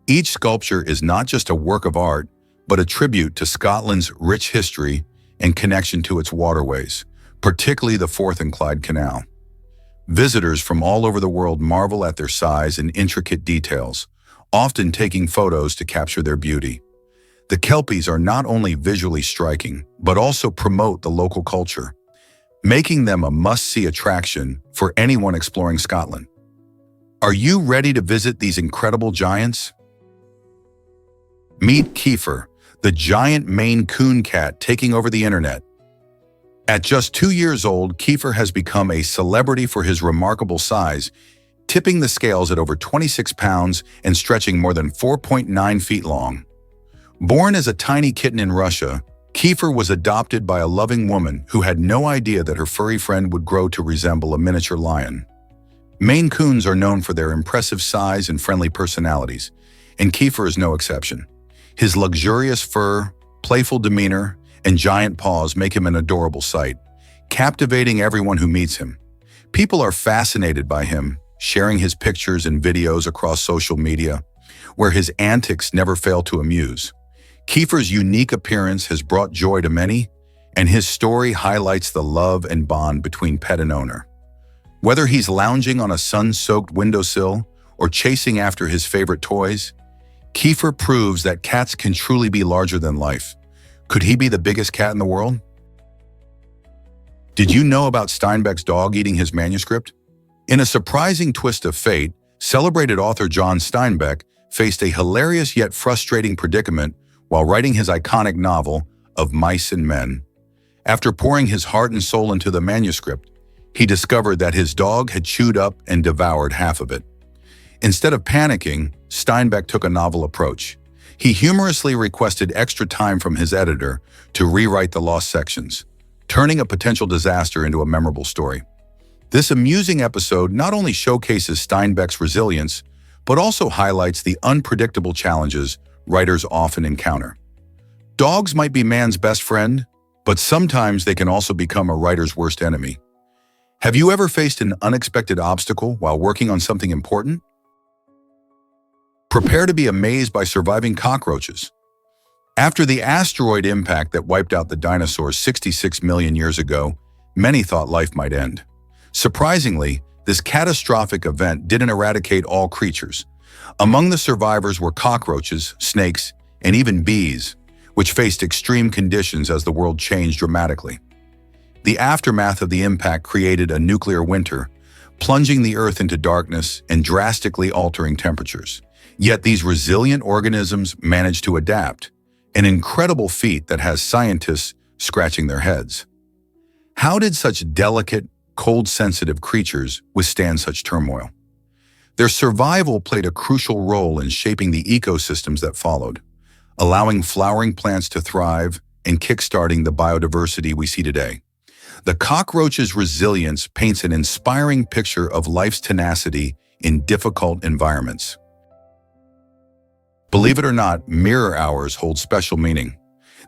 Each sculpture is not just a work of art, but a tribute to Scotland's rich history and connection to its waterways, particularly the Forth and Clyde Canal. Visitors from all over the world marvel at their size and intricate details, often taking photos to capture their beauty. The kelpies are not only visually striking, but also promote the local culture, making them a must-see attraction for anyone exploring Scotland. Are you ready to visit these incredible giants? Meet Kiefer, the giant Maine Coon cat taking over the internet. At just 2 years old, Kiefer has become a celebrity for his remarkable size, tipping the scales at over 26 pounds and stretching more than 4.9 feet long. Born as a tiny kitten in Russia, Kiefer was adopted by a loving woman who had no idea that her furry friend would grow to resemble a miniature lion. Maine Coons are known for their impressive size and friendly personalities, and Kiefer is no exception. His luxurious fur, playful demeanor, and giant paws make him an adorable sight, captivating everyone who meets him. People are fascinated by him, sharing his pictures and videos across social media, where his antics never fail to amuse. Kiefer's unique appearance has brought joy to many, and his story highlights the love and bond between pet and owner. Whether he's lounging on a sun-soaked windowsill or chasing after his favorite toys, Kiefer proves that cats can truly be larger than life. Could he be the biggest cat in the world? Did you know about Steinbeck's dog eating his manuscript? In a surprising twist of fate, celebrated author John Steinbeck faced a hilarious yet frustrating predicament while writing his iconic novel, Of Mice and Men. After pouring his heart and soul into the manuscript, he discovered that his dog had chewed up and devoured half of it. Instead of panicking, Steinbeck took a novel approach. He humorously requested extra time from his editor to rewrite the lost sections, turning a potential disaster into a memorable story. This amusing episode not only showcases Steinbeck's resilience, but also highlights the unpredictable challenges writers often encounter. Dogs might be man's best friend, but sometimes they can also become a writer's worst enemy. Have you ever faced an unexpected obstacle while working on something important? Prepare to be amazed by surviving cockroaches. After the asteroid impact that wiped out the dinosaurs 66 million years ago, many thought life might end. Surprisingly, this catastrophic event didn't eradicate all creatures. Among the survivors were cockroaches, snakes, and even bees, which faced extreme conditions as the world changed dramatically. The aftermath of the impact created a nuclear winter, plunging the Earth into darkness and drastically altering temperatures. Yet these resilient organisms managed to adapt, an incredible feat that has scientists scratching their heads. How did such delicate, cold-sensitive creatures withstand such turmoil? Their survival played a crucial role in shaping the ecosystems that followed, allowing flowering plants to thrive and kickstarting the biodiversity we see today. The cockroach's resilience paints an inspiring picture of life's tenacity in difficult environments. Believe it or not, mirror hours hold special meaning.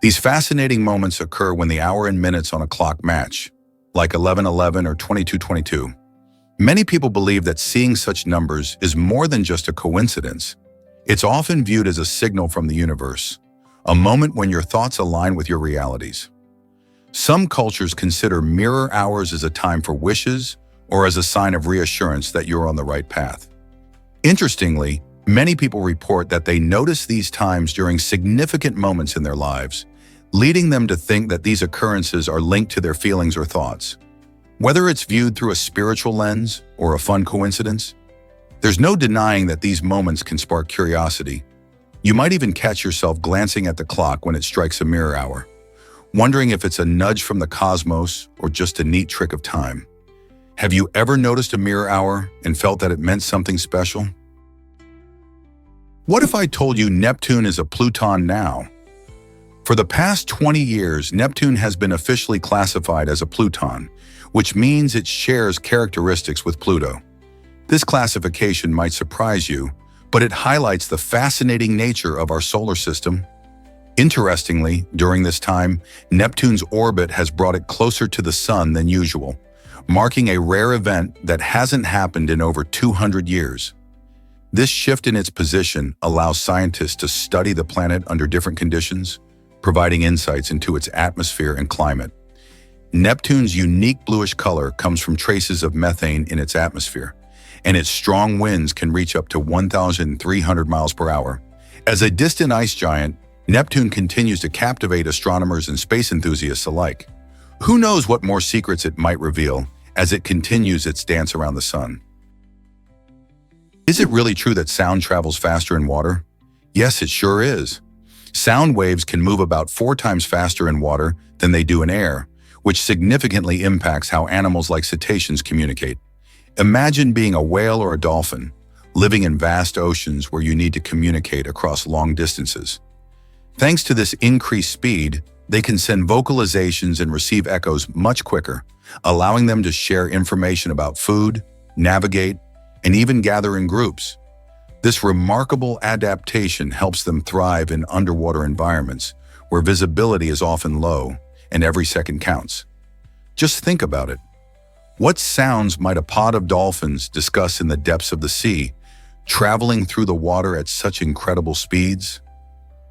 These fascinating moments occur when the hour and minutes on a clock match, like 11:11 or 22:22. Many people believe that seeing such numbers is more than just a coincidence. It's often viewed as a signal from the universe, a moment when your thoughts align with your realities. Some cultures consider mirror hours as a time for wishes or as a sign of reassurance that you're on the right path. Interestingly, many people report that they notice these times during significant moments in their lives, leading them to think that these occurrences are linked to their feelings or thoughts. Whether it's viewed through a spiritual lens or a fun coincidence, there's no denying that these moments can spark curiosity. You might even catch yourself glancing at the clock when it strikes a mirror hour, wondering if it's a nudge from the cosmos or just a neat trick of time. Have you ever noticed a mirror hour and felt that it meant something special? What if I told you Neptune is a Pluton now? For the past 20 years, Neptune has been officially classified as a Pluton, which means it shares characteristics with Pluto. This classification might surprise you, but it highlights the fascinating nature of our solar system. Interestingly, during this time, Neptune's orbit has brought it closer to the Sun than usual, marking a rare event that hasn't happened in over 200 years. This shift in its position allows scientists to study the planet under different conditions, providing insights into its atmosphere and climate. Neptune's unique bluish color comes from traces of methane in its atmosphere, and its strong winds can reach up to 1,300 miles per hour. As a distant ice giant, Neptune continues to captivate astronomers and space enthusiasts alike. Who knows what more secrets it might reveal as it continues its dance around the Sun? Is it really true that sound travels faster in water? Yes, it sure is. Sound waves can move about 4 times faster in water than they do in air, which significantly impacts how animals like cetaceans communicate. Imagine being a whale or a dolphin, living in vast oceans where you need to communicate across long distances. Thanks to this increased speed, they can send vocalizations and receive echoes much quicker, allowing them to share information about food, navigate, and even gather in groups. This remarkable adaptation helps them thrive in underwater environments where visibility is often low and every second counts. Just think about it. What sounds might a pod of dolphins discuss in the depths of the sea, traveling through the water at such incredible speeds?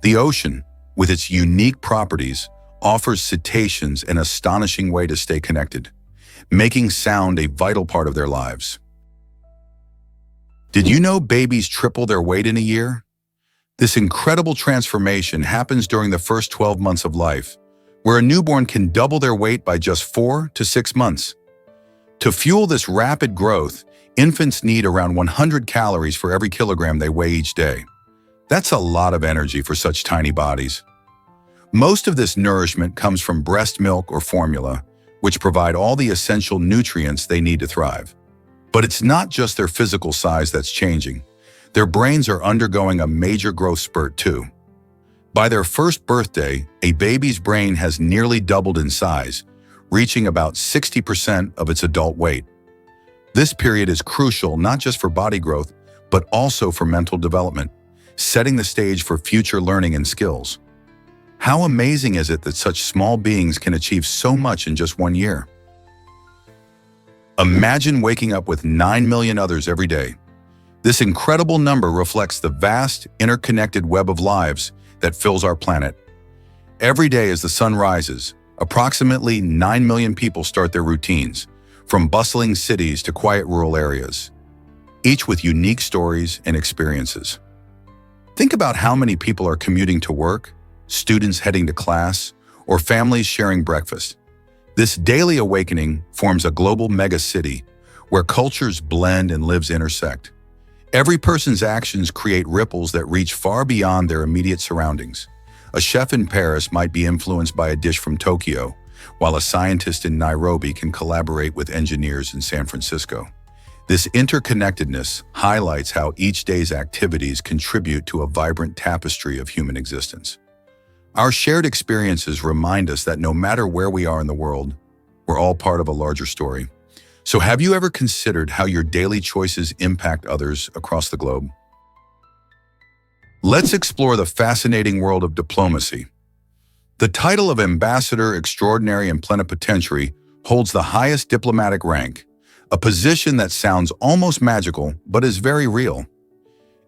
The ocean, with its unique properties, offers cetaceans an astonishing way to stay connected, making sound a vital part of their lives. Did you know babies triple their weight in a year? This incredible transformation happens during the first 12 months of life, where a newborn can double their weight by just 4 to 6 months. To fuel this rapid growth, infants need around 100 calories for every kilogram they weigh each day. That's a lot of energy for such tiny bodies. Most of this nourishment comes from breast milk or formula, which provide all the essential nutrients they need to thrive. But it's not just their physical size that's changing. Their brains are undergoing a major growth spurt too. By their first birthday, a baby's brain has nearly doubled in size, reaching about 60% of its adult weight. This period is crucial not just for body growth, but also for mental development, setting the stage for future learning and skills. How amazing is it that such small beings can achieve so much in just 1 year? Imagine waking up with 9 million others every day. This incredible number reflects the vast, interconnected web of lives that fills our planet. Every day as the sun rises, approximately 9 million people start their routines, from bustling cities to quiet rural areas, each with unique stories and experiences. Think about how many people are commuting to work, students heading to class, or families sharing breakfast. This daily awakening forms a global megacity where cultures blend and lives intersect. Every person's actions create ripples that reach far beyond their immediate surroundings. A chef in Paris might be influenced by a dish from Tokyo, while a scientist in Nairobi can collaborate with engineers in San Francisco. This interconnectedness highlights how each day's activities contribute to a vibrant tapestry of human existence. Our shared experiences remind us that no matter where we are in the world, we're all part of a larger story. So have you ever considered how your daily choices impact others across the globe? Let's explore the fascinating world of diplomacy. The title of Ambassador Extraordinary and Plenipotentiary holds the highest diplomatic rank, a position that sounds almost magical but is very real.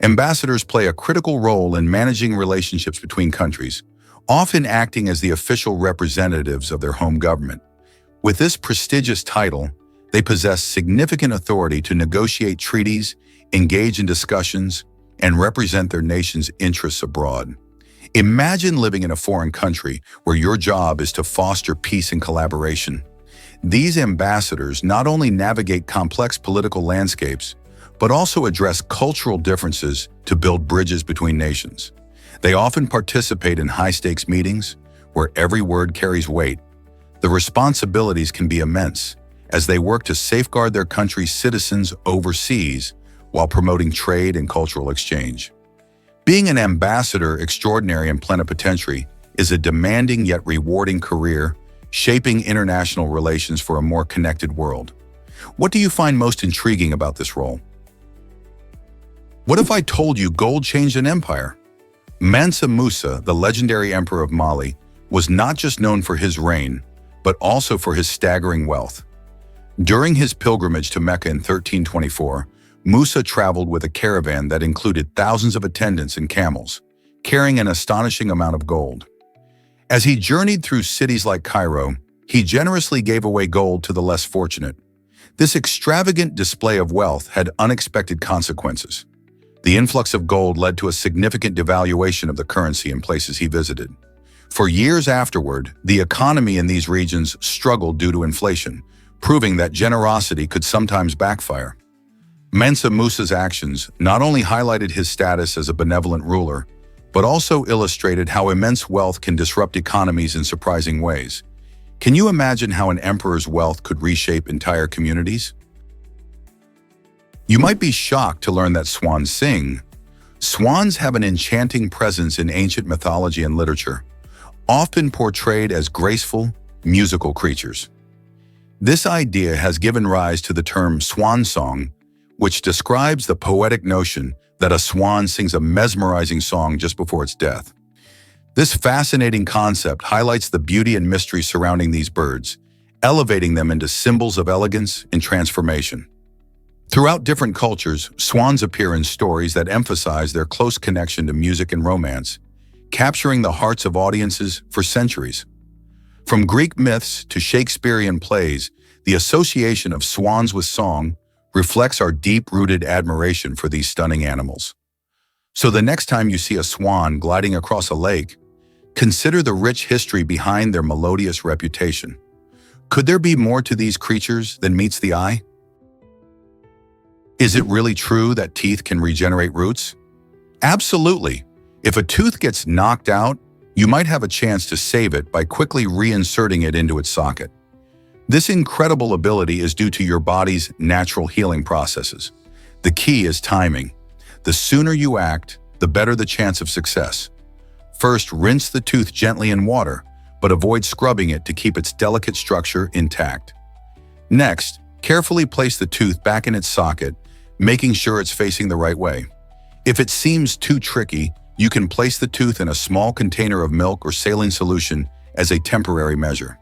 Ambassadors play a critical role in managing relationships between countries, often acting as the official representatives of their home government. With this prestigious title, they possess significant authority to negotiate treaties, engage in discussions, and represent their nation's interests abroad. Imagine living in a foreign country where your job is to foster peace and collaboration. These ambassadors not only navigate complex political landscapes, but also address cultural differences to build bridges between nations. They often participate in high-stakes meetings where every word carries weight. The responsibilities can be immense, as they work to safeguard their country's citizens overseas while promoting trade and cultural exchange. Being an ambassador extraordinary and plenipotentiary is a demanding yet rewarding career, shaping international relations for a more connected world. What do you find most intriguing about this role? What if I told you gold changed an empire? Mansa Musa, the legendary emperor of Mali, was not just known for his reign, but also for his staggering wealth. During his pilgrimage to Mecca in 1324, Musa traveled with a caravan that included thousands of attendants and camels, carrying an astonishing amount of gold. As he journeyed through cities like Cairo, he generously gave away gold to the less fortunate. This extravagant display of wealth had unexpected consequences. The influx of gold led to a significant devaluation of the currency in places he visited. For years afterward, the economy in these regions struggled due to inflation, proving that generosity could sometimes backfire. Mansa Musa's actions not only highlighted his status as a benevolent ruler, but also illustrated how immense wealth can disrupt economies in surprising ways. Can you imagine how an emperor's wealth could reshape entire communities? You might be shocked to learn that swans sing. Swans have an enchanting presence in ancient mythology and literature, often portrayed as graceful, musical creatures. This idea has given rise to the term swan song, which describes the poetic notion that a swan sings a mesmerizing song just before its death. This fascinating concept highlights the beauty and mystery surrounding these birds, elevating them into symbols of elegance and transformation. Throughout different cultures, swans appear in stories that emphasize their close connection to music and romance, capturing the hearts of audiences for centuries. From Greek myths to Shakespearean plays, the association of swans with song reflects our deep-rooted admiration for these stunning animals. So the next time you see a swan gliding across a lake, consider the rich history behind their melodious reputation. Could there be more to these creatures than meets the eye? Is it really true that teeth can regenerate roots? Absolutely. If a tooth gets knocked out, you might have a chance to save it by quickly reinserting it into its socket. This incredible ability is due to your body's natural healing processes. The key is timing. The sooner you act, the better the chance of success. First, rinse the tooth gently in water, but avoid scrubbing it to keep its delicate structure intact. Next, carefully place the tooth back in its socket, making sure it's facing the right way. If it seems too tricky, you can place the tooth in a small container of milk or saline solution as a temporary measure.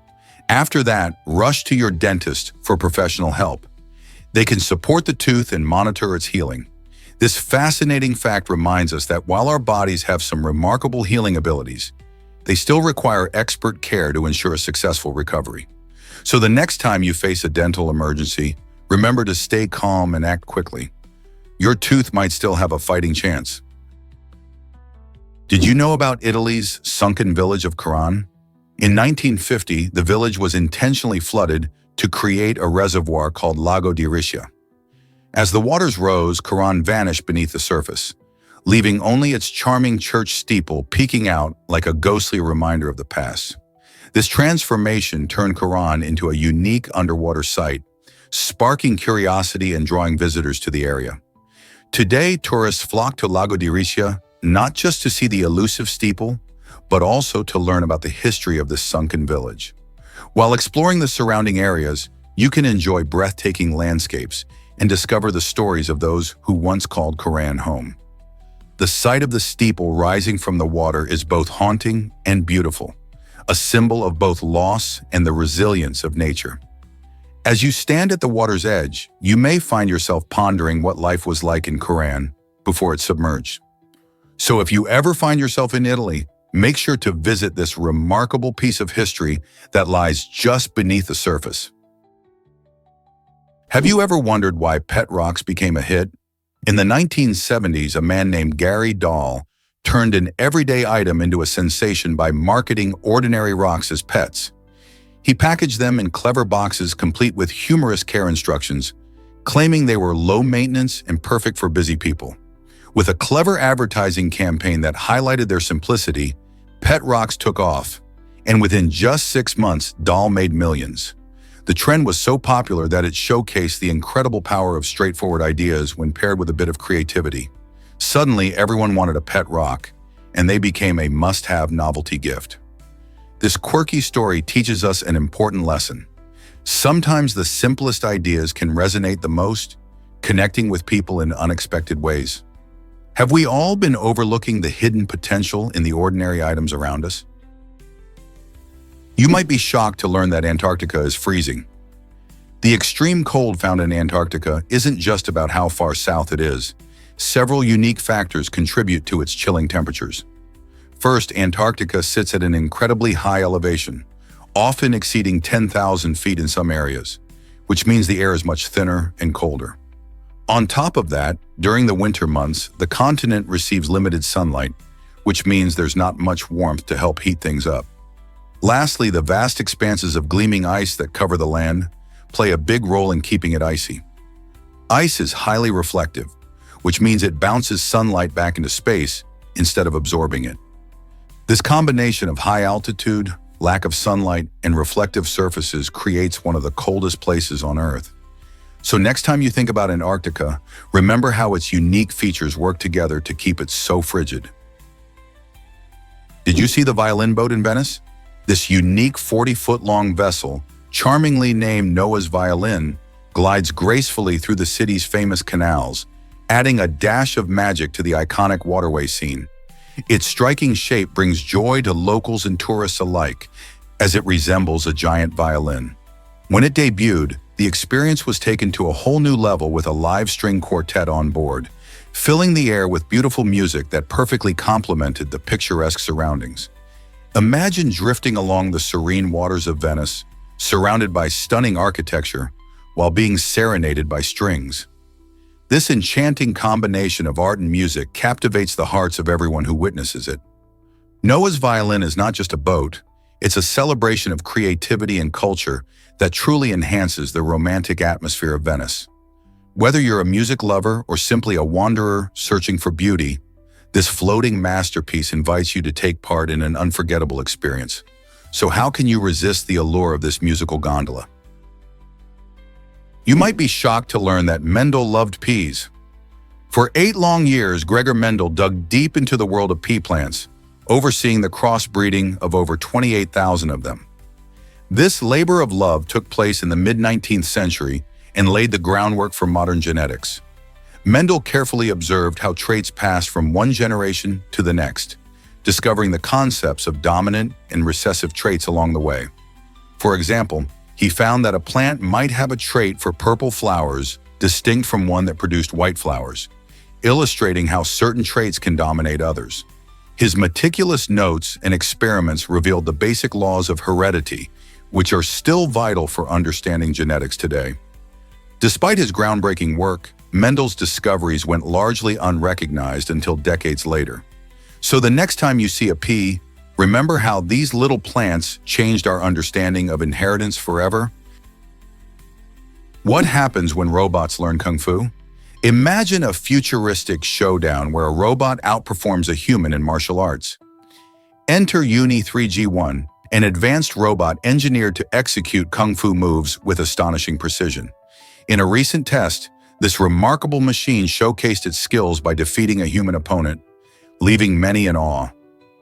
After that, rush to your dentist for professional help. They can support the tooth and monitor its healing. This fascinating fact reminds us that while our bodies have some remarkable healing abilities, they still require expert care to ensure a successful recovery. So the next time you face a dental emergency, remember to stay calm and act quickly. Your tooth might still have a fighting chance. Did you know about Italy's sunken village of Caran? In 1950, the village was intentionally flooded to create a reservoir called Lago di Riscia. As the waters rose, Caran vanished beneath the surface, leaving only its charming church steeple peeking out like a ghostly reminder of the past. This transformation turned Caran into a unique underwater site, sparking curiosity and drawing visitors to the area. Today, tourists flock to Lago di Riscia not just to see the elusive steeple, but also to learn about the history of this sunken village. While exploring the surrounding areas, you can enjoy breathtaking landscapes and discover the stories of those who once called Caran home. The sight of the steeple rising from the water is both haunting and beautiful, a symbol of both loss and the resilience of nature. As you stand at the water's edge, you may find yourself pondering what life was like in Caran before it submerged. So if you ever find yourself in Italy, make sure to visit this remarkable piece of history that lies just beneath the surface. Have you ever wondered why pet rocks became a hit? In the 1970s, a man named Gary Dahl turned an everyday item into a sensation by marketing ordinary rocks as pets. He packaged them in clever boxes complete with humorous care instructions, claiming they were low maintenance and perfect for busy people. With a clever advertising campaign that highlighted their simplicity, pet rocks took off, and within just 6 months, Dahl made millions. The trend was so popular that it showcased the incredible power of straightforward ideas when paired with a bit of creativity. Suddenly, everyone wanted a pet rock, and they became a must-have novelty gift. This quirky story teaches us an important lesson. Sometimes the simplest ideas can resonate the most, connecting with people in unexpected ways. Have we all been overlooking the hidden potential in the ordinary items around us? You might be shocked to learn that Antarctica is freezing. The extreme cold found in Antarctica isn't just about how far south it is. Several unique factors contribute to its chilling temperatures. First, Antarctica sits at an incredibly high elevation, often exceeding 10,000 feet in some areas, which means the air is much thinner and colder. On top of that, during the winter months, the continent receives limited sunlight, which means there's not much warmth to help heat things up. Lastly, the vast expanses of gleaming ice that cover the land play a big role in keeping it icy. Ice is highly reflective, which means it bounces sunlight back into space instead of absorbing it. This combination of high altitude, lack of sunlight, and reflective surfaces creates one of the coldest places on Earth. So next time you think about Antarctica, remember how its unique features work together to keep it so frigid. Did you see the violin boat in Venice? This unique 40-foot-long vessel, charmingly named Noah's Violin, glides gracefully through the city's famous canals, adding a dash of magic to the iconic waterway scene. Its striking shape brings joy to locals and tourists alike, as it resembles a giant violin. When it debuted, the experience was taken to a whole new level with a live string quartet on board, filling the air with beautiful music that perfectly complemented the picturesque surroundings. Imagine drifting along the serene waters of Venice, surrounded by stunning architecture, while being serenaded by strings. This enchanting combination of art and music captivates the hearts of everyone who witnesses it. Noah's Violin is not just a boat, it's a celebration of creativity and culture that truly enhances the romantic atmosphere of Venice. Whether you're a music lover or simply a wanderer searching for beauty, this floating masterpiece invites you to take part in an unforgettable experience. So how can you resist the allure of this musical gondola? You might be shocked to learn that Mendel loved peas. For 8 long years, Gregor Mendel dug deep into the world of pea plants, overseeing the crossbreeding of over 28,000 of them. This labor of love took place in the mid-19th century and laid the groundwork for modern genetics. Mendel carefully observed how traits passed from one generation to the next, discovering the concepts of dominant and recessive traits along the way. For example, he found that a plant might have a trait for purple flowers distinct from one that produced white flowers, illustrating how certain traits can dominate others. His meticulous notes and experiments revealed the basic laws of heredity, which are still vital for understanding genetics today. Despite his groundbreaking work, Mendel's discoveries went largely unrecognized until decades later. So the next time you see a pea, remember how these little plants changed our understanding of inheritance forever? What happens when robots learn Kung Fu? Imagine a futuristic showdown where a robot outperforms a human in martial arts. Enter Uni 3G1, an advanced robot engineered to execute Kung Fu moves with astonishing precision. In a recent test, this remarkable machine showcased its skills by defeating a human opponent, leaving many in awe.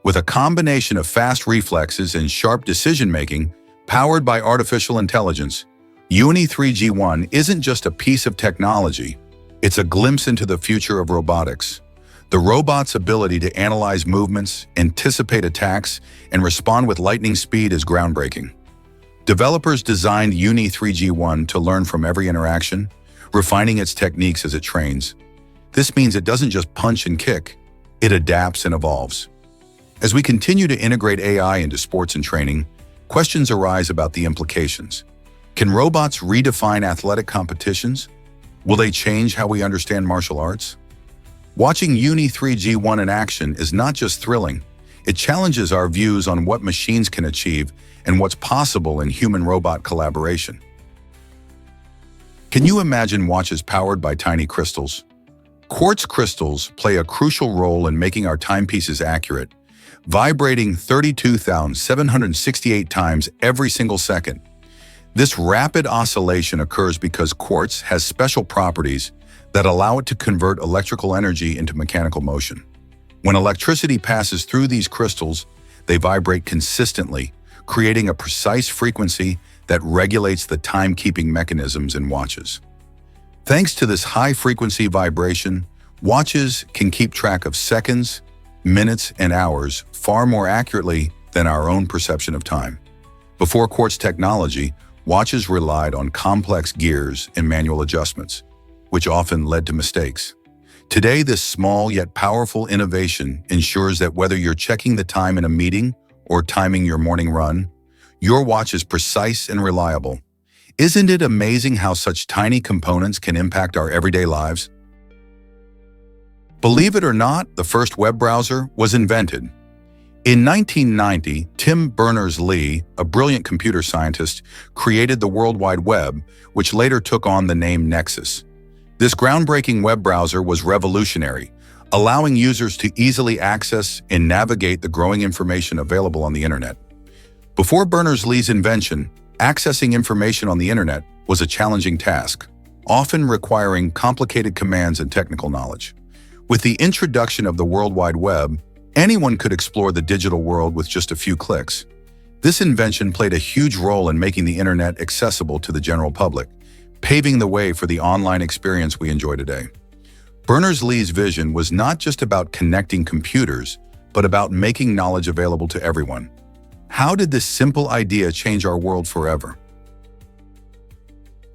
With a combination of fast reflexes and sharp decision-making, powered by artificial intelligence, Uni 3G1 isn't just a piece of technology, it's a glimpse into the future of robotics. The robot's ability to analyze movements, anticipate attacks, and respond with lightning speed is groundbreaking. Developers designed Uni 3G1 to learn from every interaction, refining its techniques as it trains. This means it doesn't just punch and kick, it adapts and evolves. As we continue to integrate AI into sports and training, questions arise about the implications. Can robots redefine athletic competitions? Will they change how we understand martial arts? Watching Uni 3G1 in action is not just thrilling, it challenges our views on what machines can achieve and what's possible in human-robot collaboration. Can you imagine watches powered by tiny crystals? Quartz crystals play a crucial role in making our timepieces accurate, vibrating 32,768 times every single second. This rapid oscillation occurs because quartz has special properties that allow it to convert electrical energy into mechanical motion. When electricity passes through these crystals, they vibrate consistently, creating a precise frequency that regulates the timekeeping mechanisms in watches. Thanks to this high-frequency vibration, watches can keep track of seconds, minutes, and hours far more accurately than our own perception of time. Before quartz technology, watches relied on complex gears and manual adjustments, which often led to mistakes. Today, this small yet powerful innovation ensures that whether you're checking the time in a meeting or timing your morning run, your watch is precise and reliable. Isn't it amazing how such tiny components can impact our everyday lives? Believe it or not, the first web browser was invented. In 1990, Tim Berners-Lee, a brilliant computer scientist, created the World Wide Web, which later took on the name Nexus. This groundbreaking web browser was revolutionary, allowing users to easily access and navigate the growing information available on the internet. Before Berners-Lee's invention, accessing information on the internet was a challenging task, often requiring complicated commands and technical knowledge. With the introduction of the World Wide Web, anyone could explore the digital world with just a few clicks. This invention played a huge role in making the internet accessible to the general public, paving the way for the online experience we enjoy today. Berners-Lee's vision was not just about connecting computers, but about making knowledge available to everyone. How did this simple idea change our world forever?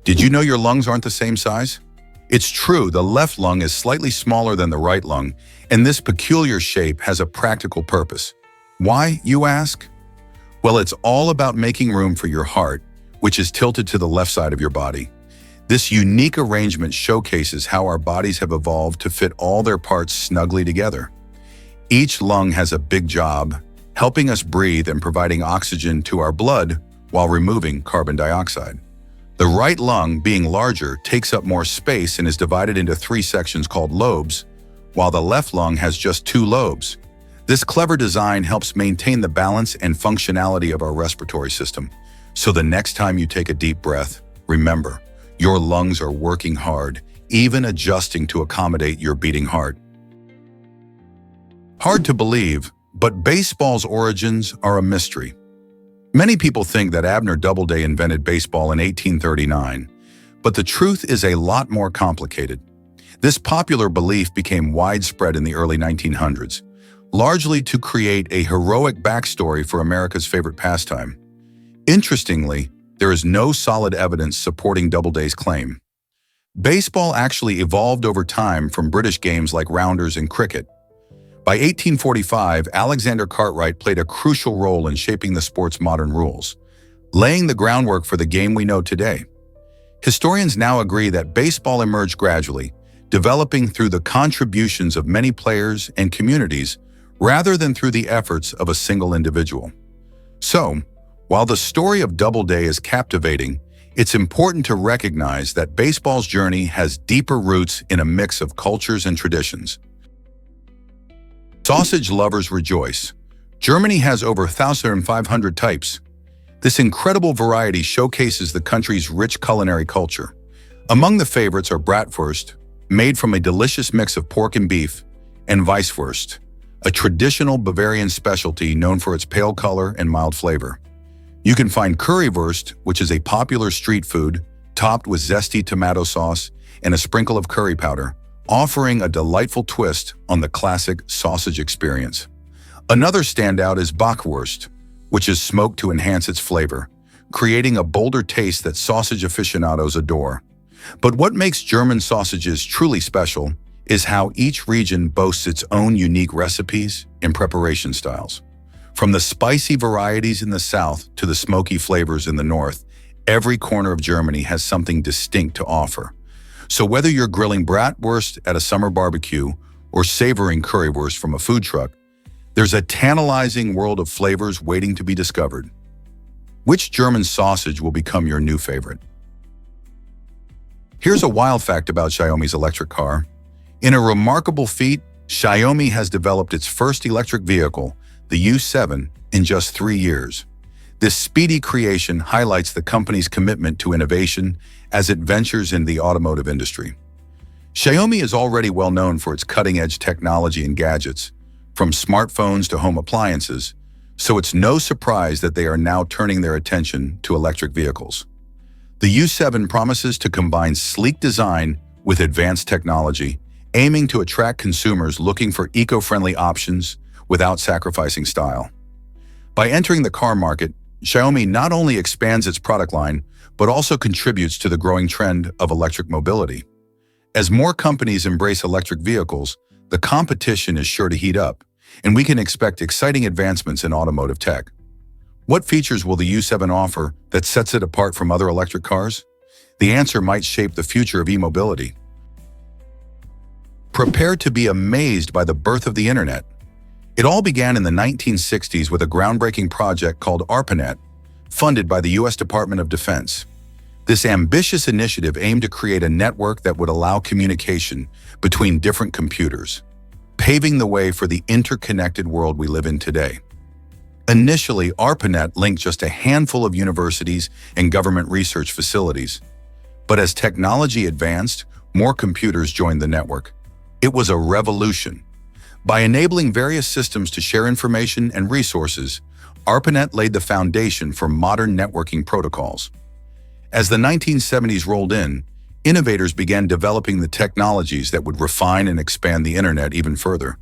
Did you know your lungs aren't the same size? It's true, the left lung is slightly smaller than the right lung, and this peculiar shape has a practical purpose. Why, you ask? Well, it's all about making room for your heart, which is tilted to the left side of your body. This unique arrangement showcases how our bodies have evolved to fit all their parts snugly together. Each lung has a big job, helping us breathe and providing oxygen to our blood while removing carbon dioxide. The right lung, being larger, takes up more space and is divided into 3 sections called lobes, while the left lung has just 2 lobes. This clever design helps maintain the balance and functionality of our respiratory system. So the next time you take a deep breath, remember, your lungs are working hard, even adjusting to accommodate your beating heart. Hard to believe, but baseball's origins are a mystery. Many people think that Abner Doubleday invented baseball in 1839, but the truth is a lot more complicated. This popular belief became widespread in the early 1900s, largely to create a heroic backstory for America's favorite pastime. Interestingly, there is no solid evidence supporting Doubleday's claim. Baseball actually evolved over time from British games like rounders and cricket. By 1845, Alexander Cartwright played a crucial role in shaping the sport's modern rules, laying the groundwork for the game we know today. Historians now agree that baseball emerged gradually, developing through the contributions of many players and communities rather than through the efforts of a single individual. So, while the story of Doubleday is captivating, it's important to recognize that baseball's journey has deeper roots in a mix of cultures and traditions. Sausage lovers rejoice. Germany has over 1,500 types. This incredible variety showcases the country's rich culinary culture. Among the favorites are bratwurst, made from a delicious mix of pork and beef, and Weisswurst, a traditional Bavarian specialty known for its pale color and mild flavor. You can find currywurst, which is a popular street food, topped with zesty tomato sauce and a sprinkle of curry powder, offering a delightful twist on the classic sausage experience. Another standout is bockwurst, which is smoked to enhance its flavor, creating a bolder taste that sausage aficionados adore. But what makes German sausages truly special is how each region boasts its own unique recipes and preparation styles. From the spicy varieties in the south to the smoky flavors in the north, every corner of Germany has something distinct to offer. So whether you're grilling bratwurst at a summer barbecue or savoring currywurst from a food truck, there's a tantalizing world of flavors waiting to be discovered. Which German sausage will become your new favorite? Here's a wild fact about Xiaomi's electric car. In a remarkable feat, Xiaomi has developed its first electric vehicle, the U7, in just 3 years. This speedy creation highlights the company's commitment to innovation as it ventures in the automotive industry. Xiaomi is already well known for its cutting-edge technology and gadgets, from smartphones to home appliances, so it's no surprise that they are now turning their attention to electric vehicles. The U7 promises to combine sleek design with advanced technology, aiming to attract consumers looking for eco-friendly options without sacrificing style. By entering the car market, Xiaomi not only expands its product line, but also contributes to the growing trend of electric mobility. As more companies embrace electric vehicles, the competition is sure to heat up, and we can expect exciting advancements in automotive tech. What features will the U7 offer that sets it apart from other electric cars? The answer might shape the future of e-mobility. Prepare to be amazed by the birth of the internet. It all began in the 1960s with a groundbreaking project called ARPANET, funded by the U.S. Department of Defense. This ambitious initiative aimed to create a network that would allow communication between different computers, paving the way for the interconnected world we live in today. Initially, ARPANET linked just a handful of universities and government research facilities. But as technology advanced, more computers joined the network. It was a revolution. By enabling various systems to share information and resources, ARPANET laid the foundation for modern networking protocols. As the 1970s rolled in, innovators began developing the technologies that would refine and expand the internet even further.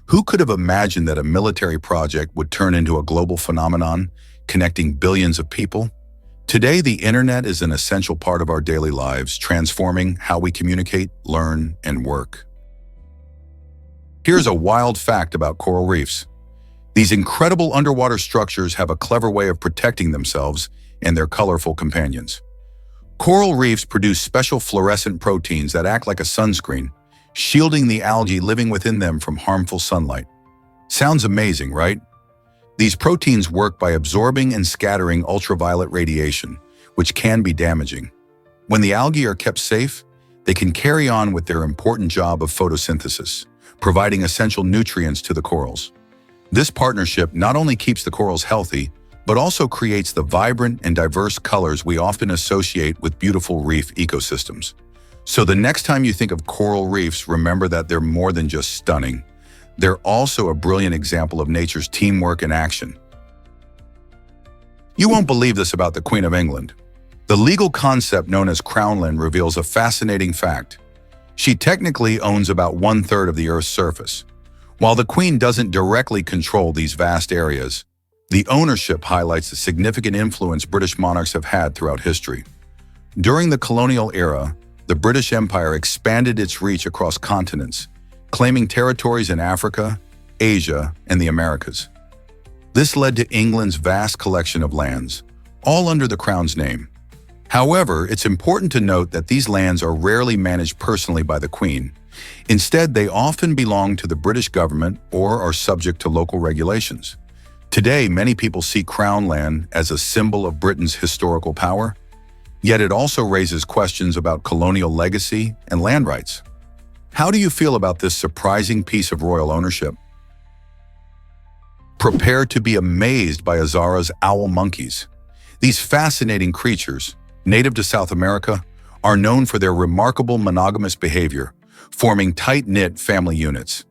Who could have imagined that a military project would turn into a global phenomenon, connecting billions of people? Today, the internet is an essential part of our daily lives, transforming how we communicate, learn, and work. Here's a wild fact about coral reefs. These incredible underwater structures have a clever way of protecting themselves and their colorful companions. Coral reefs produce special fluorescent proteins that act like a sunscreen, shielding the algae living within them from harmful sunlight. Sounds amazing, right? These proteins work by absorbing and scattering ultraviolet radiation, which can be damaging. When the algae are kept safe, they can carry on with their important job of photosynthesis, providing essential nutrients to the corals. This partnership not only keeps the corals healthy, but also creates the vibrant and diverse colors we often associate with beautiful reef ecosystems. So the next time you think of coral reefs, remember that they're more than just stunning. They're also a brilliant example of nature's teamwork in action. You won't believe this about the Queen of England. The legal concept known as crown land reveals a fascinating fact. She technically owns about 1/3 of the Earth's surface. While the Queen doesn't directly control these vast areas, the ownership highlights the significant influence British monarchs have had throughout history. During the colonial era, the British Empire expanded its reach across continents, claiming territories in Africa, Asia, and the Americas. This led to England's vast collection of lands, all under the Crown's name. However, it's important to note that these lands are rarely managed personally by the Queen. Instead, they often belong to the British government or are subject to local regulations. Today, many people see Crown land as a symbol of Britain's historical power, yet it also raises questions about colonial legacy and land rights. How do you feel about this surprising piece of royal ownership? Prepare to be amazed by Azara's owl monkeys. These fascinating creatures, native to South America, are known for their remarkable monogamous behavior, forming tight-knit family units.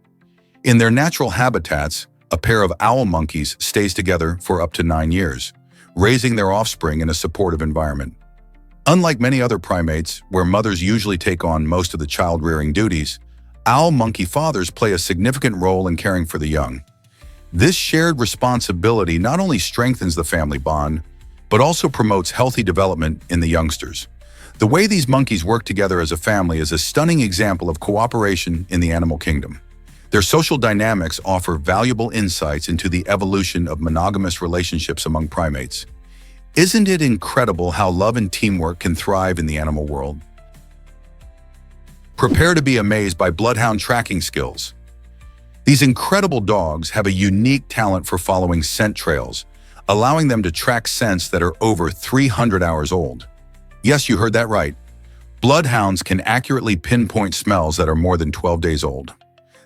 In their natural habitats, a pair of owl monkeys stays together for up to 9 years, raising their offspring in a supportive environment. Unlike many other primates, where mothers usually take on most of the child-rearing duties, owl monkey fathers play a significant role in caring for the young. This shared responsibility not only strengthens the family bond, but also promotes healthy development in the youngsters. The way these monkeys work together as a family is a stunning example of cooperation in the animal kingdom. Their social dynamics offer valuable insights into the evolution of monogamous relationships among primates. Isn't it incredible how love and teamwork can thrive in the animal world? Prepare to be amazed by bloodhound tracking skills. These incredible dogs have a unique talent for following scent trails, allowing them to track scents that are over 300 hours old. Yes, you heard that right. Bloodhounds can accurately pinpoint smells that are more than 12 days old.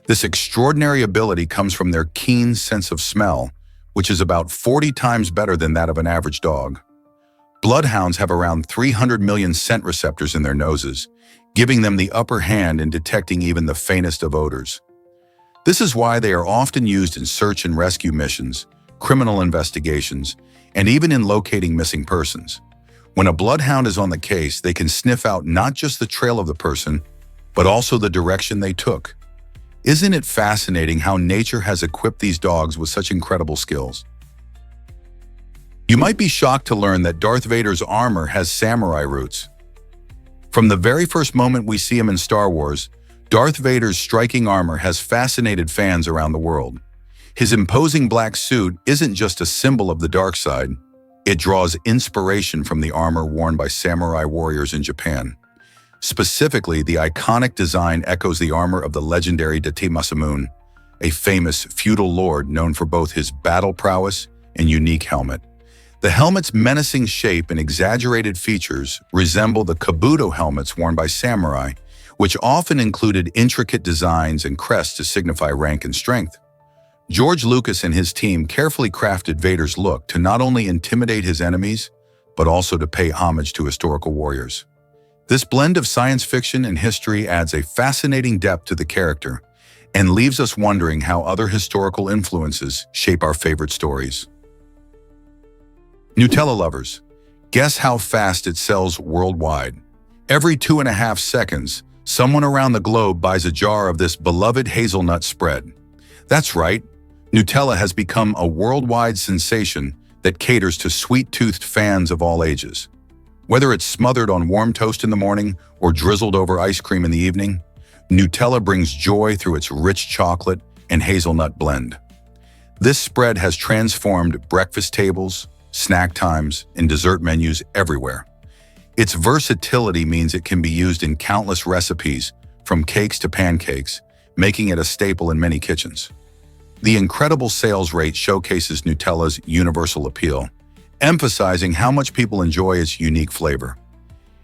This extraordinary ability comes from their keen sense of smell, which is about 40 times better than that of an average dog. Bloodhounds have around 300 million scent receptors in their noses, giving them the upper hand in detecting even the faintest of odors. This is why they are often used in search and rescue missions, criminal investigations, and even in locating missing persons. When a bloodhound is on the case, they can sniff out not just the trail of the person, but also the direction they took. Isn't it fascinating how nature has equipped these dogs with such incredible skills? You might be shocked to learn that Darth Vader's armor has samurai roots. From the very first moment we see him in Star Wars, Darth Vader's striking armor has fascinated fans around the world. His imposing black suit isn't just a symbol of the dark side. It draws inspiration from the armor worn by samurai warriors in Japan. Specifically, the iconic design echoes the armor of the legendary Date Masamune, a famous feudal lord known for both his battle prowess and unique helmet. The helmet's menacing shape and exaggerated features resemble the kabuto helmets worn by samurai, which often included intricate designs and crests to signify rank and strength. George Lucas and his team carefully crafted Vader's look to not only intimidate his enemies, but also to pay homage to historical warriors. This blend of science fiction and history adds a fascinating depth to the character and leaves us wondering how other historical influences shape our favorite stories. Nutella lovers, guess how fast it sells worldwide? Every 2.5 seconds, someone around the globe buys a jar of this beloved hazelnut spread. That's right, Nutella has become a worldwide sensation that caters to sweet-toothed fans of all ages. Whether it's smothered on warm toast in the morning or drizzled over ice cream in the evening, Nutella brings joy through its rich chocolate and hazelnut blend. This spread has transformed breakfast tables, snack times, and dessert menus everywhere. Its versatility means it can be used in countless recipes, from cakes to pancakes, making it a staple in many kitchens. The incredible sales rate showcases Nutella's universal appeal, emphasizing how much people enjoy its unique flavor.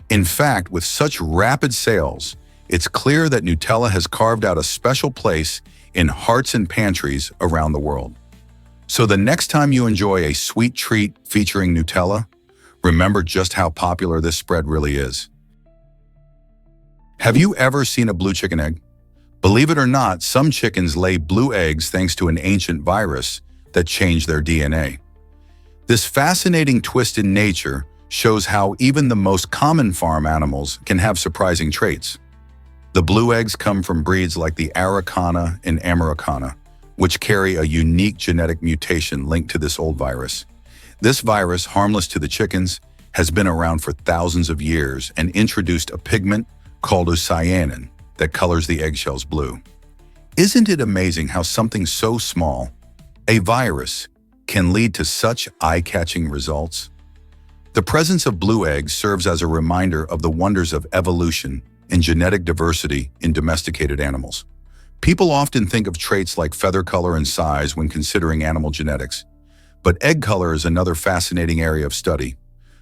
In fact, with such rapid sales, it's clear that Nutella has carved out a special place in hearts and pantries around the world. So the next time you enjoy a sweet treat featuring Nutella, remember just how popular this spread really is. Have you ever seen a blue chicken egg? Believe it or not, some chickens lay blue eggs thanks to an ancient virus that changed their DNA. This fascinating twist in nature shows how even the most common farm animals can have surprising traits. The blue eggs come from breeds like the Araucana and Americana, which carry a unique genetic mutation linked to this old virus. This virus, harmless to the chickens, has been around for thousands of years and introduced a pigment called cyanin that colors the eggshells blue. Isn't it amazing how something so small, a virus, can lead to such eye-catching results? The presence of blue eggs serves as a reminder of the wonders of evolution and genetic diversity in domesticated animals. People often think of traits like feather color and size when considering animal genetics, but egg color is another fascinating area of study.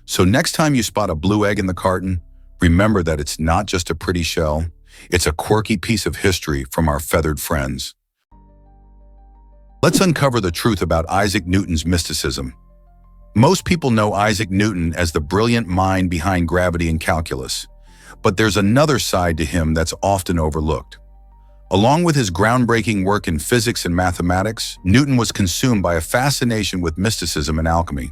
So next time you spot a blue egg in the carton, remember that it's not just a pretty shell, it's a quirky piece of history from our feathered friends. Let's uncover the truth about Isaac Newton's mysticism. Most people know Isaac Newton as the brilliant mind behind gravity and calculus, but there's another side to him that's often overlooked. Along with his groundbreaking work in physics and mathematics, Newton was consumed by a fascination with mysticism and alchemy.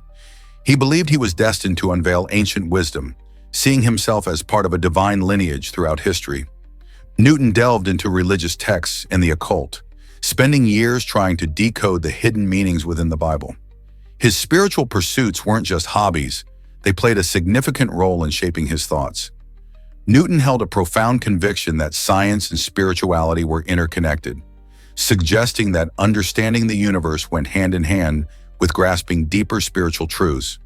He believed he was destined to unveil ancient wisdom, seeing himself as part of a divine lineage throughout history. Newton delved into religious texts and the occult, spending years trying to decode the hidden meanings within the Bible. His spiritual pursuits weren't just hobbies, they played a significant role in shaping his thoughts. Newton held a profound conviction that science and spirituality were interconnected, suggesting that understanding the universe went hand in hand with grasping deeper spiritual truths.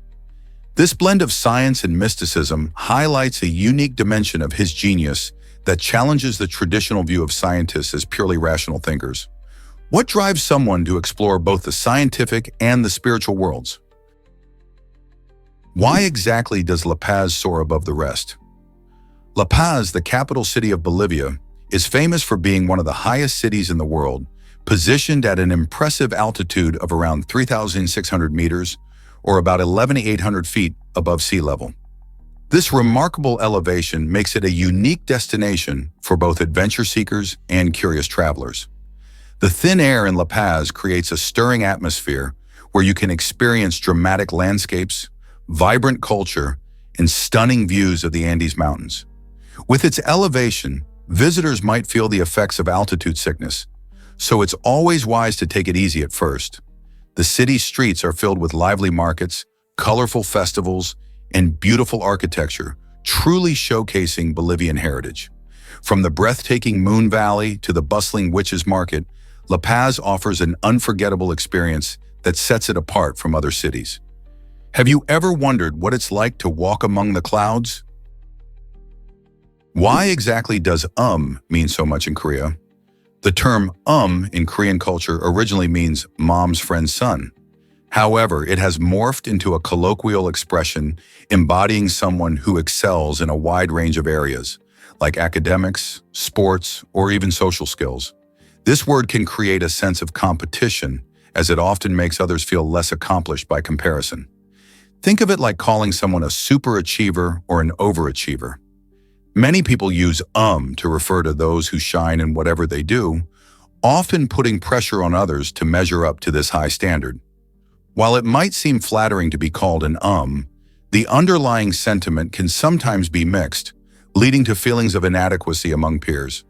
This blend of science and mysticism highlights a unique dimension of his genius that challenges the traditional view of scientists as purely rational thinkers. What drives someone to explore both the scientific and the spiritual worlds? Why exactly does La Paz soar above the rest? La Paz, the capital city of Bolivia, is famous for being one of the highest cities in the world, positioned at an impressive altitude of around 3,600 meters, or about 11,800 feet above sea level. This remarkable elevation makes it a unique destination for both adventure seekers and curious travelers. The thin air in La Paz creates a stirring atmosphere where you can experience dramatic landscapes, vibrant culture, and stunning views of the Andes Mountains. With its elevation, visitors might feel the effects of altitude sickness, so it's always wise to take it easy at first. The city's streets are filled with lively markets, colorful festivals, and beautiful architecture, truly showcasing Bolivian heritage. From the breathtaking Moon Valley to the bustling Witches Market, La Paz offers an unforgettable experience that sets it apart from other cities. Have you ever wondered what it's like to walk among the clouds? Why exactly does mean so much in Korea? The term in Korean culture originally means mom's friend's son. However, it has morphed into a colloquial expression embodying someone who excels in a wide range of areas, like academics, sports, or even social skills. This word can create a sense of competition, as it often makes others feel less accomplished by comparison. Think of it like calling someone a superachiever or an overachiever. Many people use to refer to those who shine in whatever they do, often putting pressure on others to measure up to this high standard. While it might seem flattering to be called an the underlying sentiment can sometimes be mixed, leading to feelings of inadequacy among peers.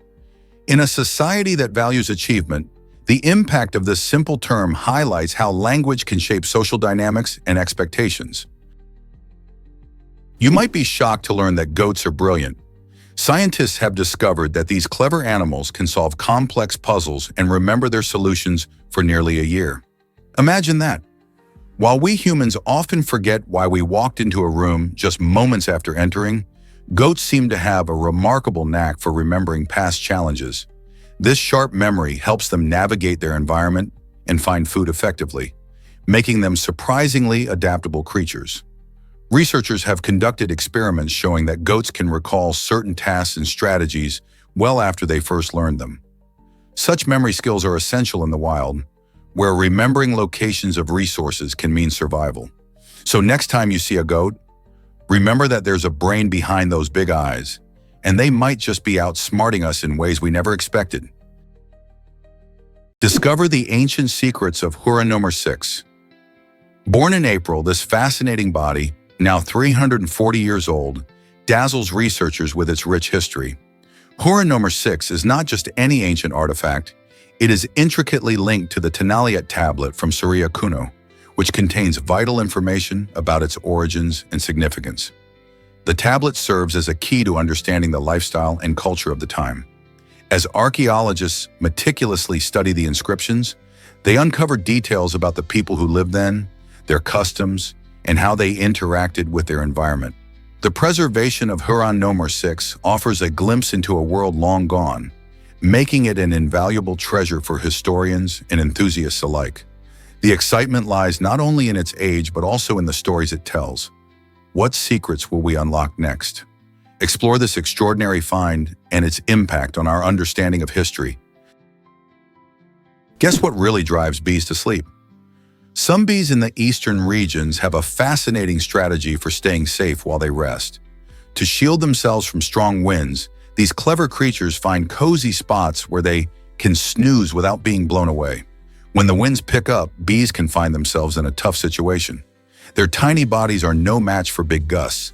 In a society that values achievement, the impact of this simple term highlights how language can shape social dynamics and expectations. You might be shocked to learn that goats are brilliant. Scientists have discovered that these clever animals can solve complex puzzles and remember their solutions for nearly a year. Imagine that. While we humans often forget why we walked into a room just moments after entering, goats seem to have a remarkable knack for remembering past challenges. This sharp memory helps them navigate their environment and find food effectively, making them surprisingly adaptable creatures. Researchers have conducted experiments showing that goats can recall certain tasks and strategies well after they first learned them. Such memory skills are essential in the wild, where remembering locations of resources can mean survival. So next time you see a goat, remember that there's a brain behind those big eyes, and they might just be outsmarting us in ways we never expected. Discover the ancient secrets of Hura No. 6. Born in April, this fascinating body, now 340 years old, dazzles researchers with its rich history. Hura No. 6 is not just any ancient artifact, it is intricately linked to the Tenaliat tablet from Surya Kuno, which contains vital information about its origins and significance. The tablet serves as a key to understanding the lifestyle and culture of the time. As archaeologists meticulously study the inscriptions, they uncover details about the people who lived then, their customs, and how they interacted with their environment. The preservation of Hura No. 6 offers a glimpse into a world long gone, making it an invaluable treasure for historians and enthusiasts alike. The excitement lies not only in its age, but also in the stories it tells. What secrets will we unlock next? Explore this extraordinary find and its impact on our understanding of history. Guess what really drives bees to sleep? Some bees in the eastern regions have a fascinating strategy for staying safe while they rest. To shield themselves from strong winds, these clever creatures find cozy spots where they can snooze without being blown away. When the winds pick up, bees can find themselves in a tough situation. Their tiny bodies are no match for big gusts.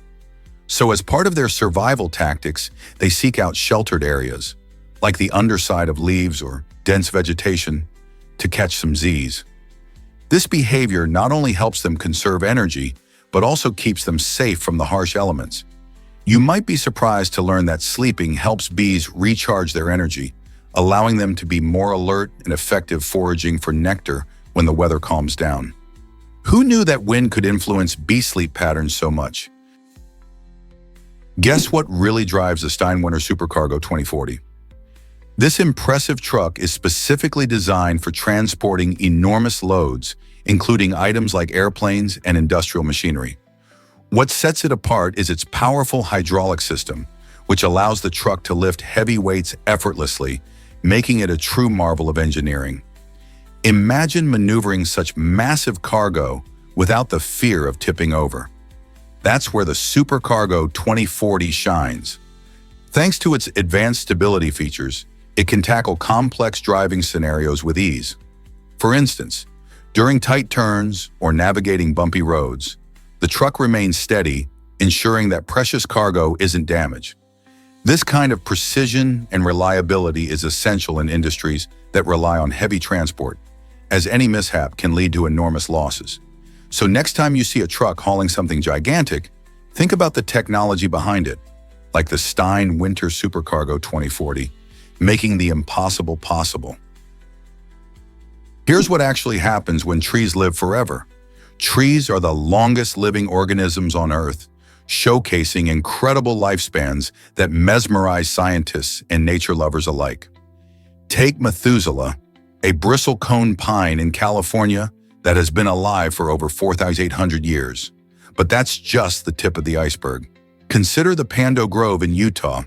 So as part of their survival tactics, they seek out sheltered areas, like the underside of leaves or dense vegetation, to catch some Z's. This behavior not only helps them conserve energy, but also keeps them safe from the harsh elements. You might be surprised to learn that sleeping helps bees recharge their energy, allowing them to be more alert and effective foraging for nectar when the weather calms down. Who knew that wind could influence bee sleep patterns so much? Guess what really drives the Steinwinter Supercargo 2040? This impressive truck is specifically designed for transporting enormous loads, including items like airplanes and industrial machinery. What sets it apart is its powerful hydraulic system, which allows the truck to lift heavy weights effortlessly, making it a true marvel of engineering. Imagine maneuvering such massive cargo without the fear of tipping over. That's where the Supercargo 2040 shines. Thanks to its advanced stability features, it can tackle complex driving scenarios with ease. For instance, during tight turns or navigating bumpy roads, the truck remains steady, ensuring that precious cargo isn't damaged. This kind of precision and reliability is essential in industries that rely on heavy transport, as any mishap can lead to enormous losses. So next time you see a truck hauling something gigantic, think about the technology behind it, like the Stein Winter Supercargo 2040, making the impossible possible. Here's what actually happens when trees live forever. Trees are the longest living organisms on Earth, showcasing incredible lifespans that mesmerize scientists and nature lovers alike. Take Methuselah, a bristlecone pine in California that has been alive for over 4,800 years. But that's just the tip of the iceberg. Consider the Pando Grove in Utah,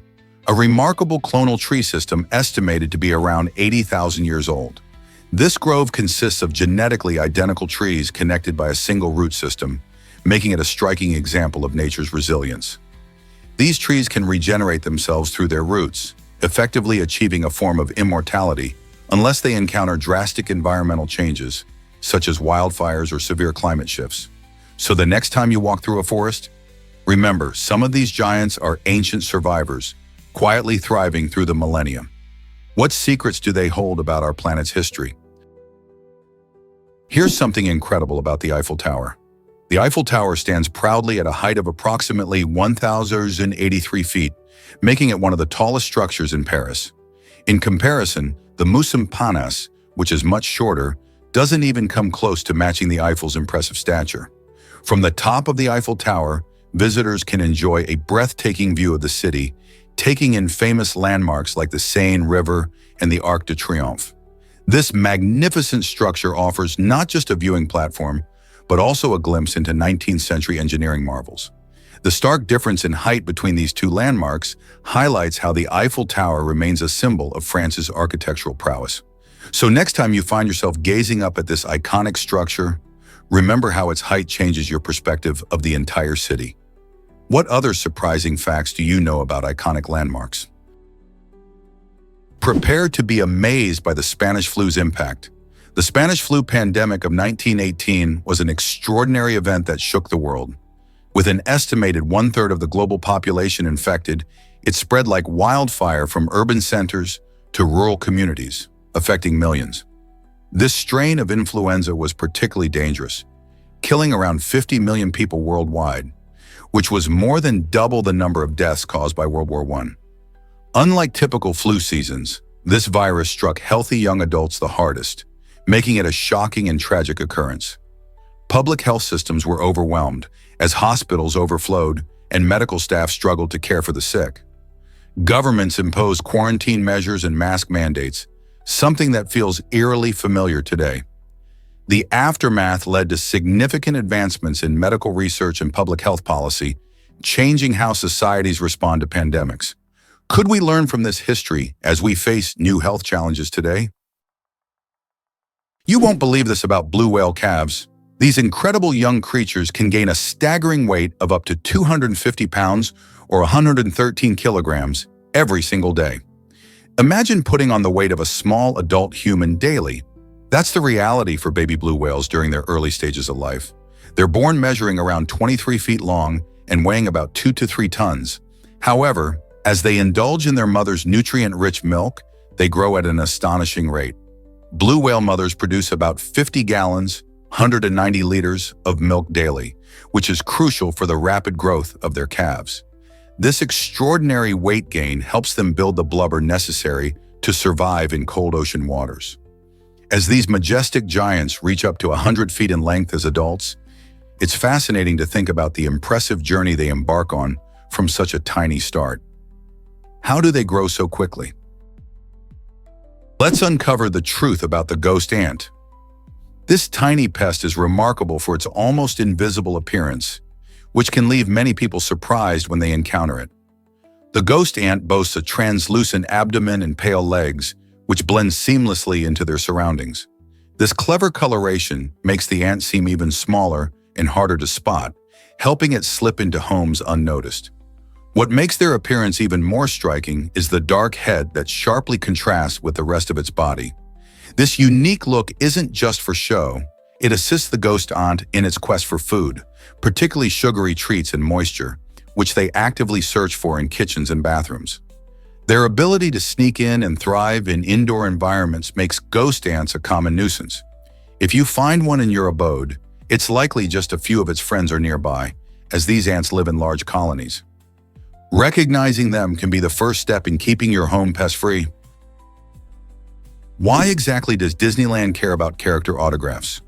a remarkable clonal tree system estimated to be around 80,000 years old. This grove consists of genetically identical trees connected by a single root system, making it a striking example of nature's resilience. These trees can regenerate themselves through their roots, effectively achieving a form of immortality unless they encounter drastic environmental changes, such as wildfires or severe climate shifts. So the next time you walk through a forest, remember, some of these giants are ancient survivors, quietly thriving through the millennia. What secrets do they hold about our planet's history? Here's something incredible about the Eiffel Tower. The Eiffel Tower stands proudly at a height of approximately 1,083 feet, making it one of the tallest structures in Paris. In comparison, the Montparnasse, which is much shorter, doesn't even come close to matching the Eiffel's impressive stature. From the top of the Eiffel Tower, visitors can enjoy a breathtaking view of the city, taking in famous landmarks like the Seine River and the Arc de Triomphe. This magnificent structure offers not just a viewing platform, but also a glimpse into 19th century engineering marvels. The stark difference in height between these two landmarks highlights how the Eiffel Tower remains a symbol of France's architectural prowess. So next time you find yourself gazing up at this iconic structure, remember how its height changes your perspective of the entire city. What other surprising facts do you know about iconic landmarks? Prepare to be amazed by the Spanish flu's impact. The Spanish flu pandemic of 1918 was an extraordinary event that shook the world. With an estimated 1/3 of the global population infected, it spread like wildfire from urban centers to rural communities, affecting millions. This strain of influenza was particularly dangerous, killing around 50 million people worldwide, which was more than double the number of deaths caused by World War I. Unlike typical flu seasons, this virus struck healthy young adults the hardest, making it a shocking and tragic occurrence. Public health systems were overwhelmed as hospitals overflowed and medical staff struggled to care for the sick. Governments imposed quarantine measures and mask mandates, something that feels eerily familiar today. The aftermath led to significant advancements in medical research and public health policy, changing how societies respond to pandemics. Could we learn from this history as we face new health challenges today? You won't believe this about blue whale calves. These incredible young creatures can gain a staggering weight of up to 250 pounds or 113 kilograms every single day. Imagine putting on the weight of a small adult human daily. That's the reality for baby blue whales during their early stages of life. They're born measuring around 23 feet long and weighing about 2 to 3 tons. However, as they indulge in their mother's nutrient-rich milk, they grow at an astonishing rate. Blue whale mothers produce about 50 gallons, 190 liters of milk daily, which is crucial for the rapid growth of their calves. This extraordinary weight gain helps them build the blubber necessary to survive in cold ocean waters. As these majestic giants reach up to 100 feet in length as adults, it's fascinating to think about the impressive journey they embark on from such a tiny start. How do they grow so quickly? Let's uncover the truth about the ghost ant. This tiny pest is remarkable for its almost invisible appearance, which can leave many people surprised when they encounter it. The ghost ant boasts a translucent abdomen and pale legs, which blend seamlessly into their surroundings. This clever coloration makes the ant seem even smaller and harder to spot, helping it slip into homes unnoticed. What makes their appearance even more striking is the dark head that sharply contrasts with the rest of its body. This unique look isn't just for show. It assists the ghost ant in its quest for food, particularly sugary treats and moisture, which they actively search for in kitchens and bathrooms. Their ability to sneak in and thrive in indoor environments makes ghost ants a common nuisance. If you find one in your abode, it's likely just a few of its friends are nearby, as these ants live in large colonies. Recognizing them can be the first step in keeping your home pest-free. Why exactly does Disneyland care about character autographs?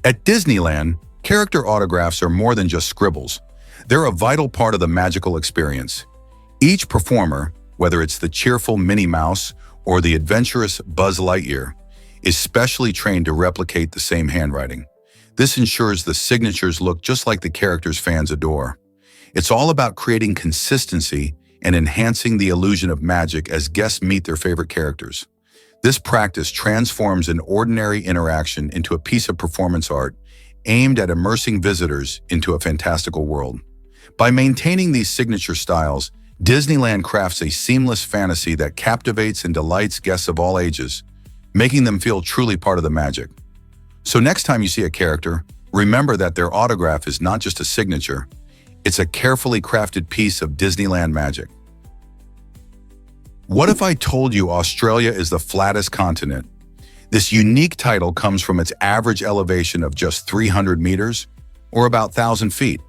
At Disneyland, character autographs are more than just scribbles. They're a vital part of the magical experience. Each performer, whether it's the cheerful Minnie Mouse or the adventurous Buzz Lightyear, is specially trained to replicate the same handwriting. This ensures the signatures look just like the characters fans adore. It's all about creating consistency and enhancing the illusion of magic as guests meet their favorite characters. This practice transforms an ordinary interaction into a piece of performance art aimed at immersing visitors into a fantastical world. By maintaining these signature styles, Disneyland crafts a seamless fantasy that captivates and delights guests of all ages, making them feel truly part of the magic. So next time you see a character, remember that their autograph is not just a signature, it's a carefully crafted piece of Disneyland magic. What if I told you Australia is the flattest continent? This unique title comes from its average elevation of just 300 meters, or about 1,000 feet.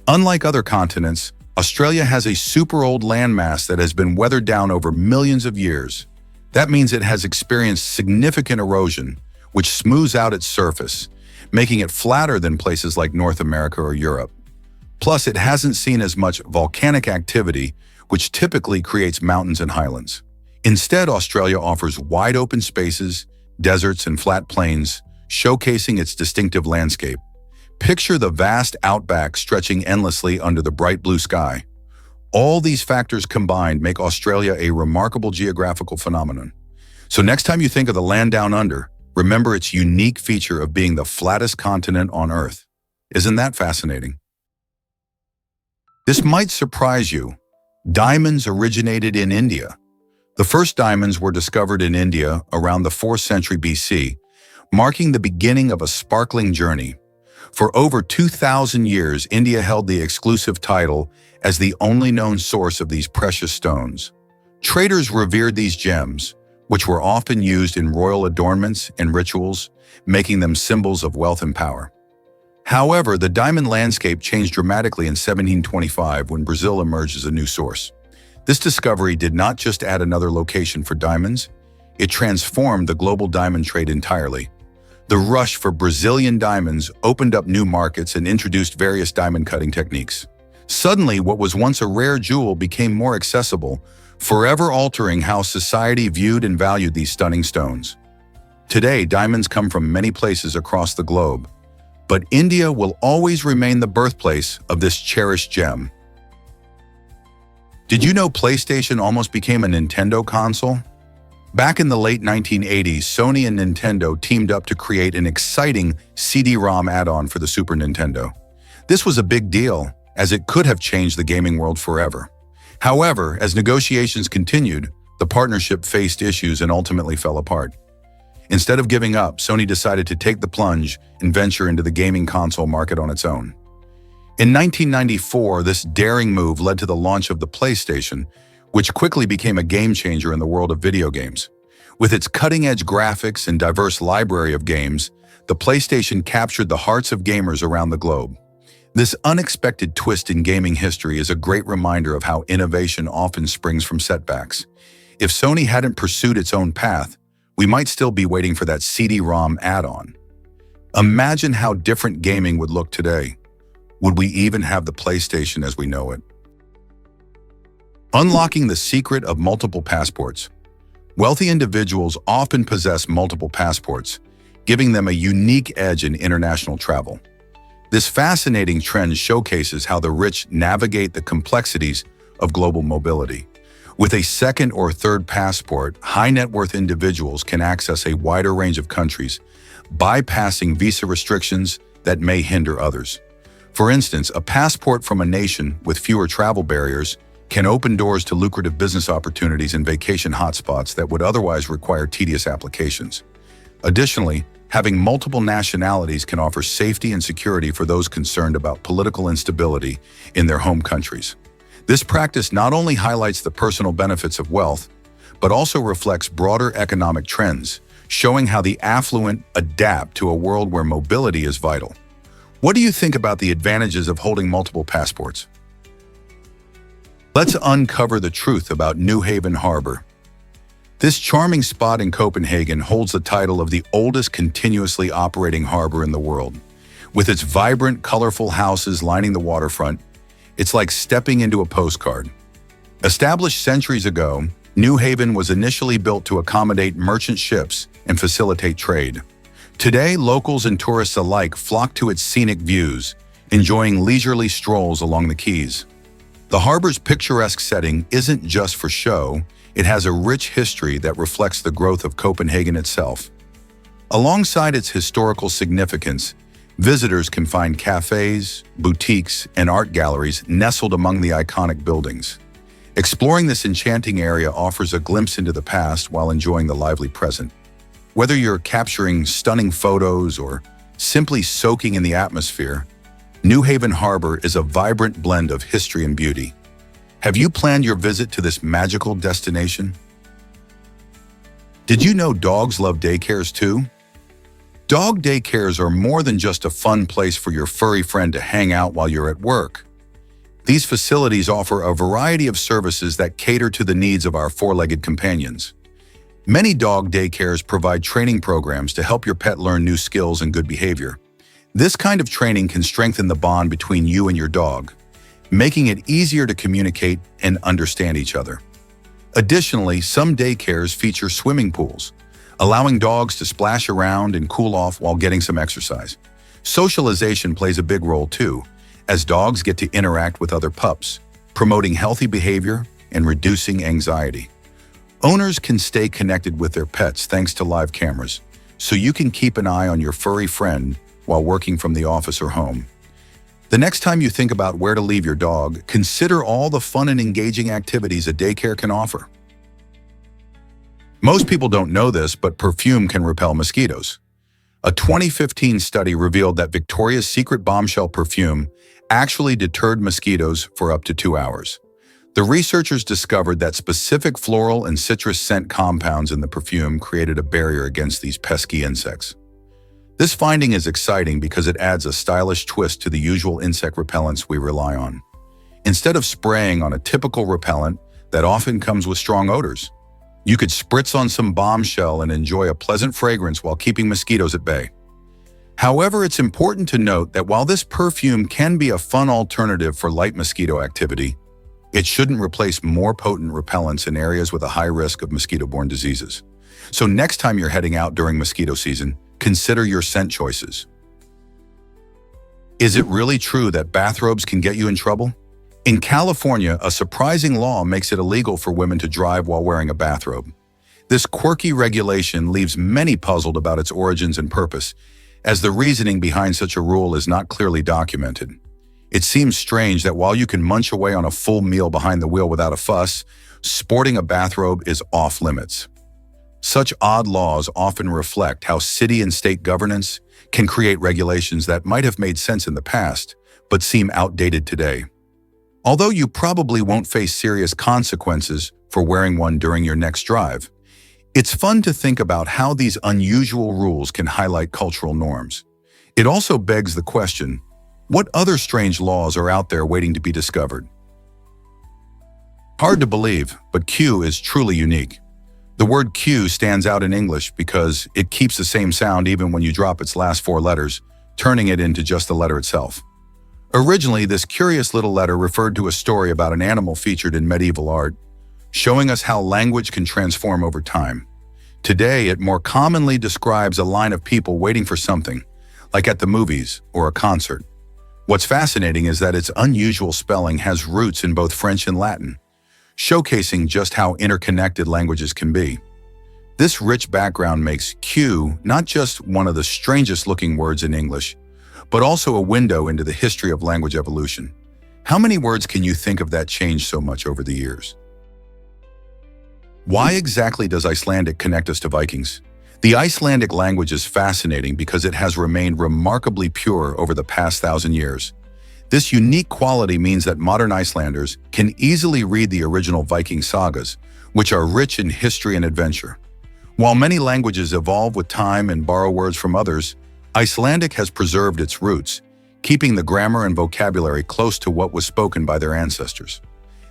Unlike other continents, Australia has a super old landmass that has been weathered down over millions of years. That means it has experienced significant erosion, which smooths out its surface, making it flatter than places like North America or Europe. Plus, it hasn't seen as much volcanic activity, which typically creates mountains and highlands. Instead, Australia offers wide open spaces, deserts, and flat plains, showcasing its distinctive landscape. Picture the vast outback stretching endlessly under the bright blue sky. All these factors combined make Australia a remarkable geographical phenomenon. So next time you think of the land down under, remember its unique feature of being the flattest continent on Earth. Isn't that fascinating? This might surprise you. Diamonds originated in India. The first diamonds were discovered in India around the 4th century BC, marking the beginning of a sparkling journey. For over 2,000 years, India held the exclusive title as the only known source of these precious stones. Traders revered these gems, which were often used in royal adornments and rituals, making them symbols of wealth and power. However, the diamond landscape changed dramatically in 1725 when Brazil emerged as a new source. This discovery did not just add another location for diamonds, it transformed the global diamond trade entirely. The rush for Brazilian diamonds opened up new markets and introduced various diamond cutting techniques. Suddenly, what was once a rare jewel became more accessible, forever altering how society viewed and valued these stunning stones. Today, diamonds come from many places across the globe, but India will always remain the birthplace of this cherished gem. Did you know PlayStation almost became a Nintendo console? Back in the late 1980s, Sony and Nintendo teamed up to create an exciting CD-ROM add-on for the Super Nintendo. This was a big deal, as it could have changed the gaming world forever. However, as negotiations continued, the partnership faced issues and ultimately fell apart. Instead of giving up, Sony decided to take the plunge and venture into the gaming console market on its own. In 1994, this daring move led to the launch of the PlayStation, which quickly became a game-changer in the world of video games. With its cutting-edge graphics and diverse library of games, the PlayStation captured the hearts of gamers around the globe. This unexpected twist in gaming history is a great reminder of how innovation often springs from setbacks. If Sony hadn't pursued its own path, we might still be waiting for that CD-ROM add-on. Imagine how different gaming would look today. Would we even have the PlayStation as we know it? Unlocking the secret of multiple passports. Wealthy individuals often possess multiple passports, giving them a unique edge in international travel. This fascinating trend showcases how the rich navigate the complexities of global mobility. With a second or third passport, high-net-worth individuals can access a wider range of countries, bypassing visa restrictions that may hinder others. For instance, a passport from a nation with fewer travel barriers can open doors to lucrative business opportunities in vacation hotspots that would otherwise require tedious applications. Additionally, having multiple nationalities can offer safety and security for those concerned about political instability in their home countries. This practice not only highlights the personal benefits of wealth, but also reflects broader economic trends, showing how the affluent adapt to a world where mobility is vital. What do you think about the advantages of holding multiple passports? Let's uncover the truth about New Haven Harbor. This charming spot in Copenhagen holds the title of the oldest continuously operating harbor in the world. With its vibrant, colorful houses lining the waterfront, it's like stepping into a postcard. Established centuries ago, New Haven was initially built to accommodate merchant ships and facilitate trade. Today, locals and tourists alike flock to its scenic views, enjoying leisurely strolls along the quays. The harbor's picturesque setting isn't just for show, it has a rich history that reflects the growth of Copenhagen itself. Alongside its historical significance, visitors can find cafes, boutiques, and art galleries nestled among the iconic buildings. Exploring this enchanting area offers a glimpse into the past while enjoying the lively present. Whether you're capturing stunning photos or simply soaking in the atmosphere, New Haven Harbor is a vibrant blend of history and beauty. Have you planned your visit to this magical destination? Did you know dogs love daycares too? Dog daycares are more than just a fun place for your furry friend to hang out while you're at work. These facilities offer a variety of services that cater to the needs of our four-legged companions. Many dog daycares provide training programs to help your pet learn new skills and good behavior. This kind of training can strengthen the bond between you and your dog, making it easier to communicate and understand each other. Additionally, some daycares feature swimming pools, allowing dogs to splash around and cool off while getting some exercise. Socialization plays a big role too, as dogs get to interact with other pups, promoting healthy behavior and reducing anxiety. Owners can stay connected with their pets thanks to live cameras, so you can keep an eye on your furry friend while working from the office or home. The next time you think about where to leave your dog, consider all the fun and engaging activities a daycare can offer. Most people don't know this, but perfume can repel mosquitoes. A 2015 study revealed that Victoria's Secret Bombshell perfume actually deterred mosquitoes for up to 2 hours. The researchers discovered that specific floral and citrus scent compounds in the perfume created a barrier against these pesky insects. This finding is exciting because it adds a stylish twist to the usual insect repellents we rely on. Instead of spraying on a typical repellent that often comes with strong odors, you could spritz on some Bombshell and enjoy a pleasant fragrance while keeping mosquitoes at bay. However, it's important to note that while this perfume can be a fun alternative for light mosquito activity, it shouldn't replace more potent repellents in areas with a high risk of mosquito-borne diseases. So next time you're heading out during mosquito season, consider your scent choices. Is it really true that bathrobes can get you in trouble? In California, a surprising law makes it illegal for women to drive while wearing a bathrobe. This quirky regulation leaves many puzzled about its origins and purpose, as the reasoning behind such a rule is not clearly documented. It seems strange that while you can munch away on a full meal behind the wheel without a fuss, sporting a bathrobe is off limits. Such odd laws often reflect how city and state governance can create regulations that might have made sense in the past, but seem outdated today. Although you probably won't face serious consequences for wearing one during your next drive, it's fun to think about how these unusual rules can highlight cultural norms. It also begs the question, what other strange laws are out there waiting to be discovered? Hard to believe, but Q is truly unique. The word Q stands out in English because it keeps the same sound even when you drop its last 4 letters, turning it into just the letter itself. Originally, this curious little letter referred to a story about an animal featured in medieval art, showing us how language can transform over time. Today, it more commonly describes a line of people waiting for something, like at the movies or a concert. What's fascinating is that its unusual spelling has roots in both French and Latin, showcasing just how interconnected languages can be. This rich background makes Q not just one of the strangest looking words in English, but also a window into the history of language evolution. How many words can you think of that changed so much over the years? Why exactly does Icelandic connect us to Vikings? The Icelandic language is fascinating because it has remained remarkably pure over the past 1,000 years. This unique quality means that modern Icelanders can easily read the original Viking sagas, which are rich in history and adventure. While many languages evolve with time and borrow words from others, Icelandic has preserved its roots, keeping the grammar and vocabulary close to what was spoken by their ancestors.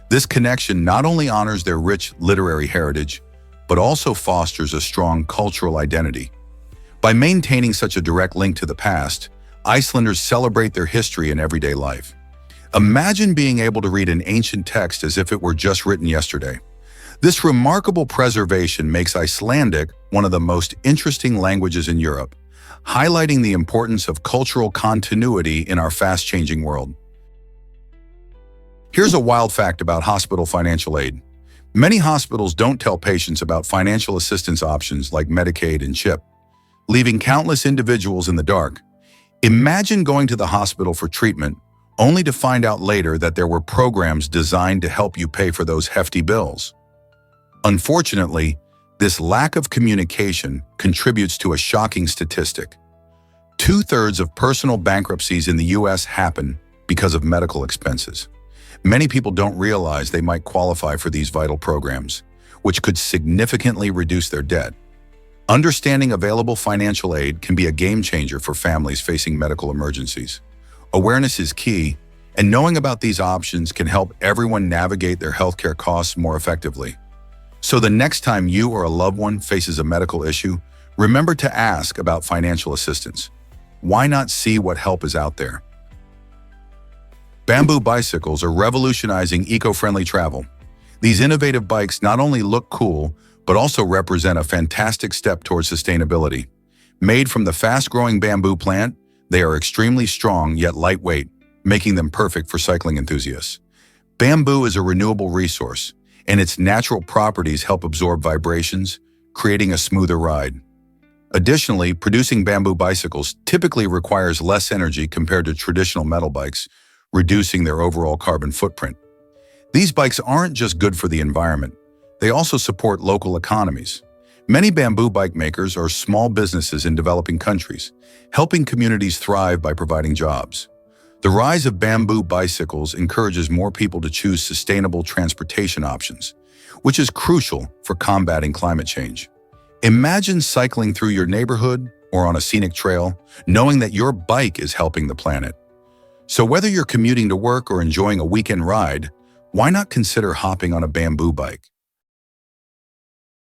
This connection not only honors their rich literary heritage, but also fosters a strong cultural identity. By maintaining such a direct link to the past, Icelanders celebrate their history in everyday life. Imagine being able to read an ancient text as if it were just written yesterday. This remarkable preservation makes Icelandic one of the most interesting languages in Europe, highlighting the importance of cultural continuity in our fast-changing world. Here's a wild fact about hospital financial aid. Many hospitals don't tell patients about financial assistance options like Medicaid and CHIP, leaving countless individuals in the dark. Imagine going to the hospital for treatment, only to find out later that there were programs designed to help you pay for those hefty bills. Unfortunately, this lack of communication contributes to a shocking statistic. 2/3 of personal bankruptcies in the U.S. happen because of medical expenses. Many people don't realize they might qualify for these vital programs, which could significantly reduce their debt. Understanding available financial aid can be a game changer for families facing medical emergencies. Awareness is key, and knowing about these options can help everyone navigate their healthcare costs more effectively. So the next time you or a loved one faces a medical issue, remember to ask about financial assistance. Why not see what help is out there? Bamboo bicycles are revolutionizing eco-friendly travel. These innovative bikes not only look cool, but also represent a fantastic step towards sustainability. Made from the fast-growing bamboo plant, they are extremely strong yet lightweight, making them perfect for cycling enthusiasts. Bamboo is a renewable resource, and its natural properties help absorb vibrations, creating a smoother ride. Additionally, producing bamboo bicycles typically requires less energy compared to traditional metal bikes, reducing their overall carbon footprint. These bikes aren't just good for the environment, they also support local economies. Many bamboo bike makers are small businesses in developing countries, helping communities thrive by providing jobs. The rise of bamboo bicycles encourages more people to choose sustainable transportation options, which is crucial for combating climate change. Imagine cycling through your neighborhood or on a scenic trail, knowing that your bike is helping the planet. So whether you're commuting to work or enjoying a weekend ride, why not consider hopping on a bamboo bike?